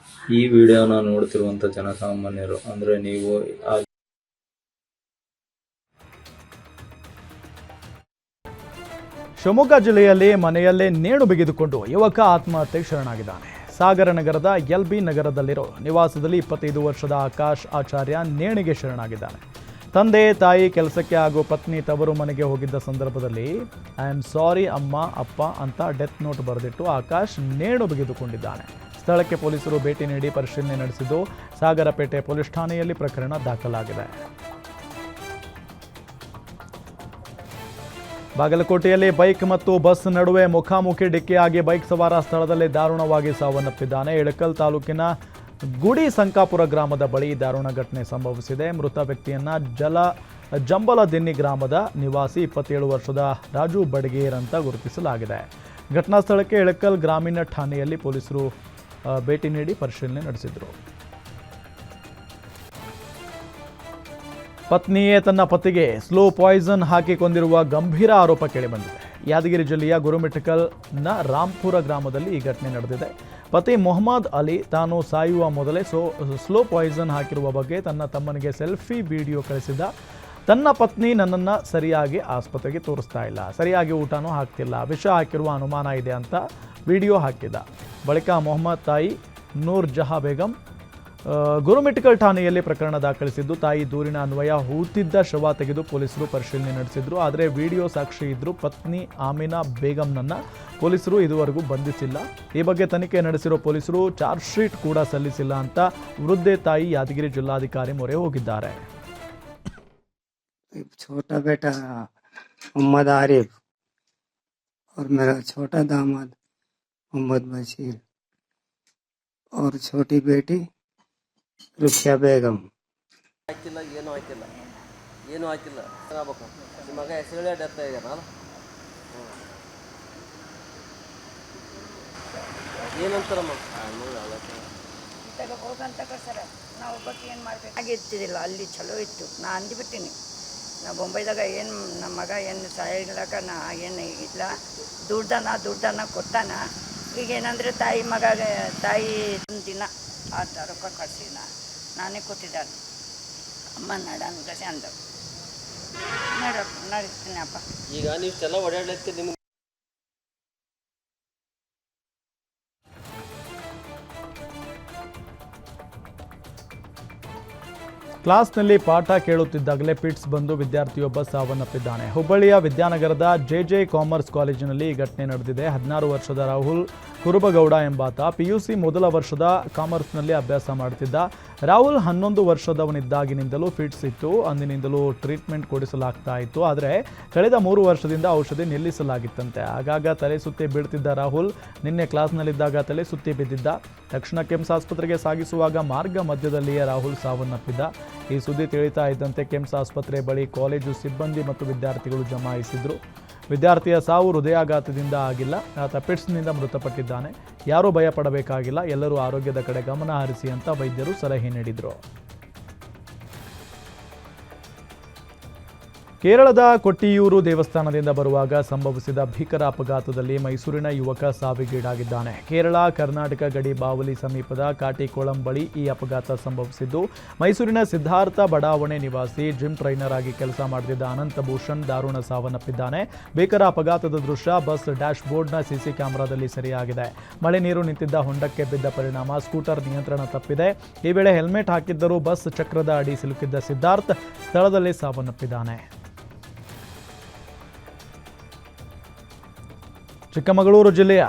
ಈ ವಿಡಿಯೋನ ನೋಡ್ತಿರುವಂಥ ಜನಸಾಮಾನ್ಯರು ಅಂದರೆ ನೀವು ಶಿವಮೊಗ್ಗ ಜಿಲ್ಲೆಯಲ್ಲಿ ಮನೆಯಲ್ಲೇ ನೇಣು ಬಿಗಿದುಕೊಂಡು ಯುವಕ ಆತ್ಮಹತ್ಯೆಗೆ ಶರಣಾಗಿದ್ದಾನೆ. ಸಾಗರ ನಗರದ LB ನಗರದಲ್ಲಿರೋ ನಿವಾಸದಲ್ಲಿ 25 ವರ್ಷದ ಆಕಾಶ್ ಆಚಾರ್ಯ ನೇಣಿಗೆ ಶರಣಾಗಿದ್ದಾನೆ. ತಂದೆ ತಾಯಿ ಕೆಲಸಕ್ಕೆ ಹಾಗೂ ಪತ್ನಿ ತವರು ಮನೆಗೆ ಹೋಗಿದ್ದ ಸಂದರ್ಭದಲ್ಲಿ ಐ ಆಮ್ ಸಾರಿ ಅಮ್ಮ ಅಪ್ಪ ಅಂತ ಡೆತ್ ನೋಟ್ ಬರೆದಿಟ್ಟು ಆಕಾಶ್ ನೇಣು ಬಿಗಿದುಕೊಂಡಿದ್ದಾನೆ. ಸ್ಥಳಕ್ಕೆ ಪೊಲೀಸರು ಭೇಟಿ ನೀಡಿ ಪರಿಶೀಲನೆ ನಡೆಸಿದ್ದು ಸಾಗರಪೇಟೆ ಪೊಲೀಸ್ ಠಾಣೆಯಲ್ಲಿ ಪ್ರಕರಣ ದಾಖಲಾಗಿದೆ. ಬಾಗಲಕೋಟೆಯಲ್ಲಿ ಬೈಕ್ ಮತ್ತು ಬಸ್ ನಡುವೆ ಮುಖಾಮುಖಿ ಡಿಕ್ಕಿಯಾಗಿ ಬೈಕ್ ಸವಾರ ಸ್ಥಳದಲ್ಲಿ ದಾರುಣವಾಗಿ ಸಾವನ್ನಪ್ಪಿದ್ದಾನೆ. ಇಳಕಲ್ ತಾಲೂಕಿನ ಗುಡಿ ಸಂಕಾಪುರ ಗ್ರಾಮದ ಬಳಿ ದಾರುಣ ಘಟನೆ ಸಂಭವಿಸಿದೆ. ಮೃತ ವ್ಯಕ್ತಿಯನ್ನ ಜಂಬಲದಿನ್ನಿ ಗ್ರಾಮದ ನಿವಾಸಿ 27 ವರ್ಷದ ರಾಜು ಬಡಗೇರ್ ಅಂತ ಗುರುತಿಸಲಾಗಿದೆ. ಘಟನಾ ಸ್ಥಳಕ್ಕೆ ಇಳಕಲ್ ಗ್ರಾಮೀಣ ಠಾಣೆಯಲ್ಲಿ ಪೊಲೀಸರು ಭೇಟಿ ನೀಡಿ ಪರಿಶೀಲನೆ ನಡೆಸಿದರು. ಪತ್ನಿಯೇ ತನ್ನ ಪತಿಗೆ ಸ್ಲೋ ಪಾಯ್ಸನ್ ಹಾಕಿ ಕೊಂದಿರುವ ಗಂಭೀರ ಆರೋಪ ಕೇಳಿಬಂದಿದೆ. ಯಾದಗಿರಿ ಜಿಲ್ಲೆಯ ಗುರುಮಿಠಕಲ್ನ ರಾಂಪುರ ಗ್ರಾಮದಲ್ಲಿ ಈ ಘಟನೆ ನಡೆದಿದೆ. ಪತಿ ಮೊಹಮ್ಮದ್ ಅಲಿ ತಾನು ಸಾಯುವ ಮೊದಲೇ ಸ್ಲೋ ಪಾಯ್ಸನ್ ಹಾಕಿರುವ ಬಗ್ಗೆ ತನ್ನ ತಮ್ಮನಿಗೆ ಸೆಲ್ಫಿ ವಿಡಿಯೋ ಕಳಿಸಿದ್ದ. ತನ್ನ ಪತ್ನಿ ನನ್ನನ್ನು ಸರಿಯಾಗಿ ಆಸ್ಪತ್ರೆಗೆ ತೋರಿಸ್ತಾ ಇಲ್ಲ, ಸರಿಯಾಗಿ ಊಟನೂ ಹಾಕ್ತಿಲ್ಲ, ವಿಷ ಹಾಕಿರುವ ಅನುಮಾನ ಇದೆ ಅಂತ ವಿಡಿಯೋ ಹಾಕಿದ್ದ. ಬಳಿಕ ಮೊಹಮ್ಮದ್ ತಾಯಿ ನೂರ್ ಜಹಾ ಬೇಗಂ ಗುರುಮಿಟ್ಕಲ್ ಠಾಣೆಯಲ್ಲಿ ಪ್ರಕರಣ ದಾಖಲಿಸಿದ್ದು, ತಾಯಿ ದೂರಿನ ಅನ್ವಯ ಹೂತಿದ್ದ ಶವ ತೆಗೆದು ಪೊಲೀಸರು ಪರಿಶೀಲನೆ ನಡೆಸಿದ್ರು. ಆದರೆ ವಿಡಿಯೋ ಸಾಕ್ಷಿ ಇದ್ರೂ ಪತ್ನಿ ಆಮಿನಾ ಬೇಗಂನನ್ನ ಪೊಲೀಸರು ಇದುವರೆಗೂ ಬಂಧಿಸಿಲ್ಲ. ಈ ಬಗ್ಗೆ ತನಿಖೆ ನಡೆಸಿರೋ ಪೊಲೀಸರು ಚಾರ್ಜ್ ಶೀಟ್ ಕೂಡ ಸಲ್ಲಿಸಿಲ್ಲ ಅಂತ ವೃದ್ಧೆ ತಾಯಿ ಯಾದಗಿರಿ ಜಿಲ್ಲಾಧಿಕಾರಿ ಮೊರೆ ಹೋಗಿದ್ದಾರೆ. छोटा बेटा मोहम्मद आरिफ और मेरा छोटा दामाद मोहम्मद बशीर और छोटी बेटी रुखिया बेगम. ಏನು ಹಾಕಿಲ್ಲ ಆಗಬೇಕು. ನಿಮ್ಮ ಮಗ ಹೆಸರೇ ಡೆತ್ ಆಗ್ಯಾನ. ಏನಂತಾರಮ್ಮ ಹೋಗಂತ ಸರ್ ನಾವು ಒಬ್ಬಕ್ಕೆ ಏನು ಮಾಡ್ಬೇಕು ಆಗಿರ್ತಿದ್ದಿಲ್ಲ. ಅಲ್ಲಿ ಚಲೋ ಇತ್ತು. ನಾ ಅಂದ್ಬಿಟ್ಟಿನಿ, ನಾ ಬೊಂಬೈದಾಗ ಏನು ನಮ್ಮ ಮಗ ಏನು ಸಾಯಿಗ್ಲಾಕ ನಾ ಏನು ಇಲ್ಲ, ದುಡ್ದಾನ ಕೊಟ್ಟಾನ. ಈಗ ಏನಂದರೆ ತಾಯಿ ತಾಯಿ ದಿನ ಆ ರೊಕ್ಕ ಕಳಿಸಿನ ನಾನೇ ಕೊಟ್ಟಿದ್ದಾನೆ. ಅಮ್ಮ ನಡ ಅನ್ಕಸಿ ಅಂದ ನಡಿಸ್ತೀನಿ ಅಪ್ಪ. ಈಗ ನೀವು ಚೆಲ್ಲ ಓಡಾಡ್ಲಿಕ್ಕೆ ನಿಮ್ಗೆ ಕ್ಲಾಸ್ನಲ್ಲಿ ಪಾಠ ಕೇಳುತ್ತಿದ್ದಾಗಲೇ ಪಿಟ್ಸ್ ಬಂದು ವಿದ್ಯಾರ್ಥಿಯೊಬ್ಬ ಸಾವನ್ನಪ್ಪಿದ್ದಾನೆ. ಹುಬ್ಬಳ್ಳಿಯ ವಿದ್ಯಾನಗರದ ಜೆ ಕಾಮರ್ಸ್ ಕಾಲೇಜಿನಲ್ಲಿ ಈ ಘಟನೆ ನಡೆದಿದೆ. 16 ವರ್ಷದ ರಾಹುಲ್ ಕುರುಬಗೌಡ ಎಂಬಾತ PUC ಮೊದಲ ವರ್ಷದ ಕಾಮರ್ಸ್ನಲ್ಲಿ ಅಭ್ಯಾಸ ಮಾಡುತ್ತಿದ್ದ. ರಾಹುಲ್ 11 ವರ್ಷದವನಿದ್ದಾಗಿನಿಂದಲೂ ಫಿಟ್ಸ್ ಇತ್ತು. ಅಂದಿನಿಂದಲೂ ಟ್ರೀಟ್ಮೆಂಟ್ ಕೊಡಿಸಲಾಗ್ತಾ ಇತ್ತು. ಆದರೆ ಕಳೆದ 3 ವರ್ಷದಿಂದ ಔಷಧಿ ನಿಲ್ಲಿಸಲಾಗಿತ್ತಂತೆ. ಆಗಾಗ ತಲೆ ಸುತ್ತಿ ಬೀಳ್ತಿದ್ದ ರಾಹುಲ್ ನಿನ್ನೆ ಕ್ಲಾಸ್ನಲ್ಲಿದ್ದಾಗ ತಲೆ ಸುತ್ತಿ ಬಿದ್ದಿದ್ದ. ತಕ್ಷಣ ಕೆಮ್ಸ್ ಆಸ್ಪತ್ರೆಗೆ ಸಾಗಿಸುವಾಗ ಮಾರ್ಗ ಮಧ್ಯದಲ್ಲಿಯೇ ರಾಹುಲ್ ಸಾವನ್ನಪ್ಪಿದ್ದ. ಈ ಸುದ್ದಿ ತಿಳಿತಾ ಇದ್ದಂತೆ ಕೆಮ್ಸ್ ಆಸ್ಪತ್ರೆ ಬಳಿ ಕಾಲೇಜು ಸಿಬ್ಬಂದಿ ಮತ್ತು ವಿದ್ಯಾರ್ಥಿಗಳು ಜಮಾಯಿಸಿದ್ರು. ವಿದ್ಯಾರ್ಥಿಯ ಸಾವು ಹೃದಯಾಘಾತದಿಂದ ಆಗಿಲ್ಲ, ಆತ ಪಿಟ್ಸ್ನಿಂದ ಮೃತಪಟ್ಟಿದ್ದಾನೆ. ಯಾರೂ ಭಯಪಡಬೇಕಾಗಿಲ್ಲ, ಎಲ್ಲರೂ ಆರೋಗ್ಯದ ಕಡೆ ಗಮನ ಹರಿಸಿ ಅಂತ ವೈದ್ಯರು ಸಲಹೆ ನೀಡಿದರು. ಕೇರಳದ ಕೊಟ್ಟಿಯೂರು ದೇವಸ್ಥಾನದಿಂದ ಬರುವಾಗ ಸಂಭವಿಸಿದ ಭೀಕರ ಅಪಘಾತದಲ್ಲಿ ಮೈಸೂರಿನ ಯುವಕ ಸಾವಿಗೀಡಾಗಿದ್ದಾನೆ. ಕೇರಳ ಕರ್ನಾಟಕ ಗಡಿ ಬಾವಲಿ ಸಮೀಪದ ಕಾಟಿಕೋಳಂ ಬಳಿ ಈ ಅಪಘಾತ ಸಂಭವಿಸಿದ್ದು, ಮೈಸೂರಿನ ಸಿದ್ಧಾರ್ಥ ಬಡಾವಣೆ ನಿವಾಸಿ ಜಿಮ್ ಟ್ರೈನರ್ ಆಗಿ ಕೆಲಸ ಮಾಡುತ್ತಿದ್ದ ಅನಂತಭೂಷಣ್ ದಾರುಣ ಸಾವನ್ನಪ್ಪಿದ್ದಾನೆ. ಭೀಕರ ಅಪಘಾತದ ದೃಶ್ಯ ಬಸ್ ಡ್ಯಾಶ್ ಬೋರ್ಡ್ನ ಸಿಸಿ ಕ್ಯಾಮೆರಾದಲ್ಲಿ ಸೆರೆಯಾಗಿದೆ. ಮಳೆ ನೀರು ನಿಂತಿದ್ದ ಹೊಂಡಕ್ಕೆ ಬಿದ್ದ ಪರಿಣಾಮ ಸ್ಕೂಟರ್ ನಿಯಂತ್ರಣ ತಪ್ಪಿದೆ. ಈ ವೇಳೆ ಹೆಲ್ಮೆಟ್ ಹಾಕಿದ್ದರೂ ಬಸ್ ಚಕ್ರದ ಅಡಿ ಸಿಲುಕಿದ್ದ ಸಿದ್ಧಾರ್ಥ್ ಸ್ಥಳದಲ್ಲೇ ಸಾವನ್ನಪ್ಪಿದ್ದಾನೆ. ಚಿಕ್ಕಮಗಳೂರು ಜಿಲ್ಲೆಯ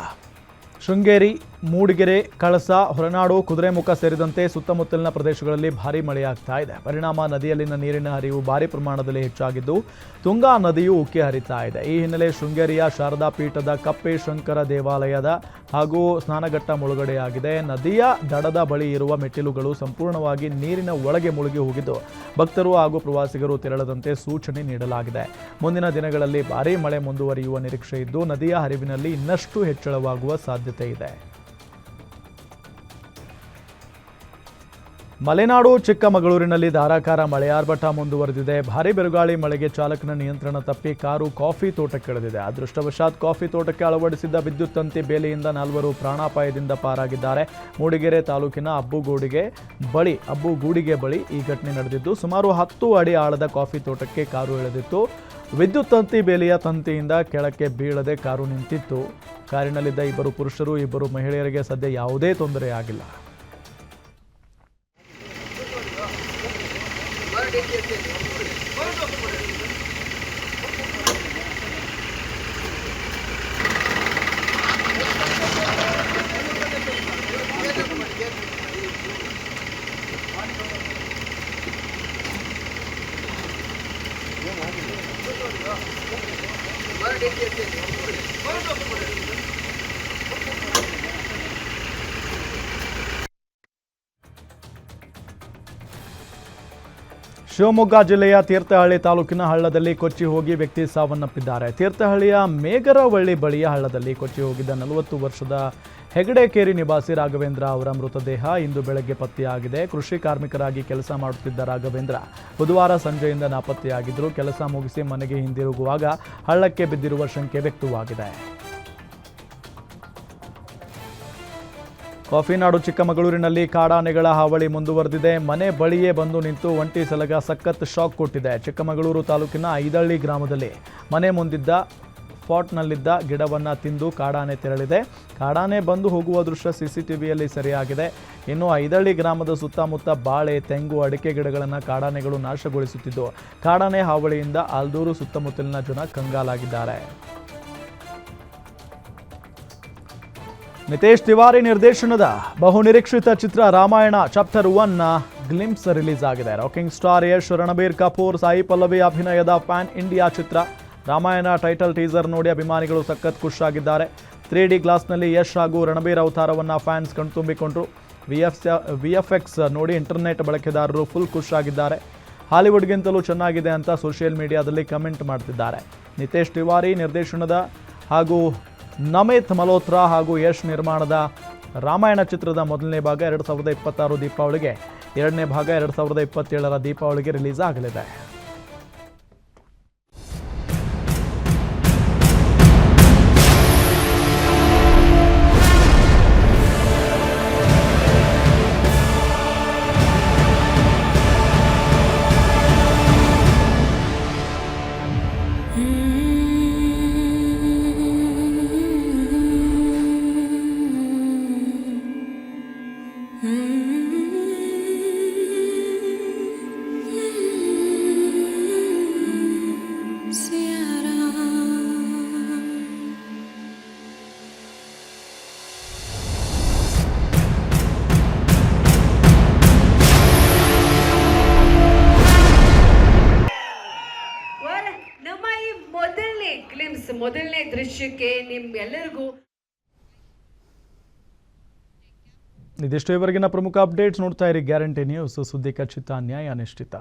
ಶೃಂಗೇರಿ, ಮೂಡಿಗೆರೆ, ಕಳಸ, ಹೊರನಾಡು, ಕುದುರೆಮುಖ ಸೇರಿದಂತೆ ಸುತ್ತಮುತ್ತಲಿನ ಪ್ರದೇಶಗಳಲ್ಲಿ ಭಾರೀ ಮಳೆಯಾಗ್ತಾ ಇದೆ. ಪರಿಣಾಮ ನದಿಯಲ್ಲಿನ ನೀರಿನ ಹರಿವು ಭಾರೀ ಪ್ರಮಾಣದಲ್ಲಿ ಹೆಚ್ಚಾಗಿದ್ದು, ತುಂಗಾ ನದಿಯು ಉಕ್ಕಿ ಹರಿತಾ ಇದೆ. ಈ ಹಿನ್ನೆಲೆ ಶೃಂಗೇರಿಯ ಶಾರದಾ ಪೀಠದ ಕಪ್ಪೆ ಶಂಕರ ದೇವಾಲಯದ ಹಾಗೂ ಸ್ನಾನಘಟ್ಟ ಮುಳುಗಡೆಯಾಗಿದೆ. ನದಿಯ ದಡದ ಬಳಿ ಇರುವ ಮೆಟ್ಟಿಲುಗಳು ಸಂಪೂರ್ಣವಾಗಿ ನೀರಿನ ಒಳಗೆ ಮುಳುಗಿ ಹೋಗಿದ್ದು, ಭಕ್ತರು ಹಾಗೂ ಪ್ರವಾಸಿಗರು ತೆರಳದಂತೆ ಸೂಚನೆ ನೀಡಲಾಗಿದೆ. ಮುಂದಿನ ದಿನಗಳಲ್ಲಿ ಭಾರೀ ಮಳೆ ಮುಂದುವರಿಯುವ ನಿರೀಕ್ಷೆ ಇದ್ದು, ನದಿಯ ಹರಿವಿನಲ್ಲಿ ಇನ್ನಷ್ಟು ಹೆಚ್ಚಳವಾಗುವ ಸಾಧ್ಯತೆ ಇದೆ. ಮಲೆನಾಡು ಚಿಕ್ಕಮಗಳೂರಿನಲ್ಲಿ ಧಾರಾಕಾರ ಮಳೆ ಆರ್ಭಟ ಮುಂದುವರೆದಿದೆ. ಭಾರೀ ಬಿರುಗಾಳಿ ಮಳೆಗೆ ಚಾಲಕನ ನಿಯಂತ್ರಣ ತಪ್ಪಿ ಕಾರು ಕಾಫಿ ತೋಟಕ್ಕೆ ಇಳಿದಿದೆ. ಅದೃಷ್ಟವಶಾತ್ ಕಾಫಿ ತೋಟಕ್ಕೆ ಅಳವಡಿಸಿದ್ದ ವಿದ್ಯುತ್ ತಂತಿ ಬೇಲಿಯಿಂದ 4 ಪ್ರಾಣಾಪಾಯದಿಂದ ಪಾರಾಗಿದ್ದಾರೆ. ಮೂಡಿಗೆರೆ ತಾಲೂಕಿನ ಅಬ್ಬುಗೂಡಿಗೆ ಬಳಿ ಈ ಘಟನೆ ನಡೆದಿದ್ದು, ಸುಮಾರು 10 ಅಡಿ ಆಳದ ಕಾಫಿ ತೋಟಕ್ಕೆ ಕಾರು ಇಳಿದಿತ್ತು. ವಿದ್ಯುತ್ ತಂತಿ ಬೇಲಿಯ ತಂತಿಯಿಂದ ಕೆಳಕ್ಕೆ ಬೀಳದೆ ಕಾರು ನಿಂತಿತ್ತು. ಕಾರಿನಲ್ಲಿದ್ದ 2 ಪುರುಷರು, 2 ಮಹಿಳೆಯರಿಗೆ ಸದ್ಯ ಯಾವುದೇ ತೊಂದರೆ ಆಗಿಲ್ಲ. ಶಿವಮೊಗ್ಗ ಜಿಲ್ಲೆಯ ತೀರ್ಥಹಳ್ಳಿ ತಾಲೂಕಿನ ಹಳ್ಳದಲ್ಲಿ ಕೊಚ್ಚಿ ಹೋಗಿ ವ್ಯಕ್ತಿ ಸಾವನ್ನಪ್ಪಿದ್ದಾರೆ. ತೀರ್ಥಹಳ್ಳಿಯ ಮೇಗರವಳ್ಳಿ ಬಳಿಯ ಹಳ್ಳದಲ್ಲಿ ಕೊಚ್ಚಿ ಹೋಗಿದ್ದ 40 ವರ್ಷದ ಹೆಗಡೆಕೇರಿ ನಿವಾಸಿ ರಾಘವೇಂದ್ರ ಅವರ ಮೃತದೇಹ ಇಂದು ಬೆಳಗ್ಗೆ ಪತ್ತೆಯಾಗಿದೆ. ಕೃಷಿ ಕಾರ್ಮಿಕರಾಗಿ ಕೆಲಸ ಮಾಡುತ್ತಿದ್ದ ರಾಘವೇಂದ್ರ ಬುಧವಾರ ಸಂಜೆಯಿಂದ ನಾಪತ್ತೆಯಾಗಿದ್ದರು. ಕೆಲಸ ಮುಗಿಸಿ ಮನೆಗೆ ಹಿಂದಿರುಗುವಾಗ ಹಳ್ಳಕ್ಕೆ ಬಿದ್ದಿರುವ ಶಂಕೆ ವ್ಯಕ್ತವಾಗಿದೆ. ಕಾಫಿನಾಡು ಚಿಕ್ಕಮಗಳೂರಿನಲ್ಲಿ ಕಾಡಾನೆಗಳ ಹಾವಳಿ ಮುಂದುವರೆದಿದೆ. ಮನೆ ಬಳಿಯೇ ಬಂದು ನಿಂತು ಒಂಟಿ ಸಲಗ ಸಖತ್ ಶಾಕ್ ಕೊಟ್ಟಿದೆ. ಚಿಕ್ಕಮಗಳೂರು ತಾಲೂಕಿನ ಐದಳ್ಳಿ ಗ್ರಾಮದಲ್ಲಿ ಮನೆ ಮುಂದಿದ್ದ ಸ್ಪಾಟ್ನಲ್ಲಿದ್ದ ಗಿಡವನ್ನು ತಿಂದು ಕಾಡಾನೆ ತೆರಳಿದೆ. ಕಾಡಾನೆ ಬಂದು ಹೋಗುವ ದೃಶ್ಯ ಸಿಸಿಟಿವಿಯಲ್ಲಿ ಸೆರೆಯಾಗಿದೆ. ಇನ್ನು ಐದಳ್ಳಿ ಗ್ರಾಮದ ಸುತ್ತಮುತ್ತ ಬಾಳೆ, ತೆಂಗು, ಅಡಿಕೆ ಗಿಡಗಳನ್ನು ಕಾಡಾನೆಗಳು ನಾಶಗೊಳಿಸುತ್ತಿದ್ದು, ಕಾಡಾನೆ ಹಾವಳಿಯಿಂದ ಆಲ್ದೂರು ಸುತ್ತಮುತ್ತಲಿನ ಜನ ಕಂಗಾಲಾಗಿದ್ದಾರೆ. ನಿತೇಶ್ ತಿವಾರಿ ನಿರ್ದೇಶನದ ಬಹುನಿರೀಕ್ಷಿತ ಚಿತ್ರ ರಾಮಾಯಣ ಚಾಪ್ಟರ್ 1ನ ಗ್ಲಿಂಪ್ಸ್ ರಿಲೀಸ್ ಆಗಿದೆ. ರಾಕಿಂಗ್ ಸ್ಟಾರ್ ಯಶ್, ರಣಬೀರ್ ಕಪೂರ್, ಸಾಯಿ ಪಲ್ಲವಿ ಅಭಿನಯದ ಪ್ಯಾನ್ ಇಂಡಿಯಾ ಚಿತ್ರ ರಾಮಾಯಣ ಟೈಟಲ್ ಟೀಸರ್ ನೋಡಿ ಅಭಿಮಾನಿಗಳು ಸಖತ್ ಖುಷಿಯಾಗಿದ್ದಾರೆ. 3D ಗ್ಲಾಸ್ನಲ್ಲಿ ಯಶ್ ಹಾಗೂ ರಣಬೀರ್ ಅವತಾರವನ್ನು ಫ್ಯಾನ್ಸ್ ಕಣ್ತುಂಬಿಕೊಂಡ್ರು. VFX ನೋಡಿ ಇಂಟರ್ನೆಟ್ ಬಳಕೆದಾರರು ಫುಲ್ ಖುಷಿಯಾಗಿದ್ದಾರೆ. ಹಾಲಿವುಡ್ಗಿಂತಲೂ ಚೆನ್ನಾಗಿದೆ ಅಂತ ಸೋಷಿಯಲ್ ಮೀಡಿಯಾದಲ್ಲಿ ಕಮೆಂಟ್ ಮಾಡ್ತಿದ್ದಾರೆ. ನಿತೇಶ್ ತಿವಾರಿ ನಿರ್ದೇಶನದ ಹಾಗೂ ನಮಿತ್ ಮಲ್ಹೋತ್ರಾ ಹಾಗೂ ಯಶ್ ನಿರ್ಮಾಣದ ರಾಮಾಯಣ ಚಿತ್ರದ ಮೊದಲನೇ ಭಾಗ 2026 ದೀಪಾವಳಿಗೆ, ಎರಡನೇ ಭಾಗ 2027ರ ದೀಪಾವಳಿಗೆ ರಿಲೀಸ್ ಆಗಲಿದೆ. ನಮ್ಮ ಈ ಮೊದಲನೇ ದೃಶ್ಯಕ್ಕೆ ನಿಮ್ಗೆಲ್ಲರಿಗೂ ಇದಿಷ್ಟು ಇವರೆಗಿನ ಪ್ರಮುಖ ಅಪ್ಡೇಟ್ಸ್. ನೋಡ್ತಾ ಇರಿ ಗ್ಯಾರಂಟಿ ನ್ಯೂಸ್, ಸುದ್ದಿ ಖಚಿತ, ನ್ಯಾಯ ನಿಶ್ಚಿತ.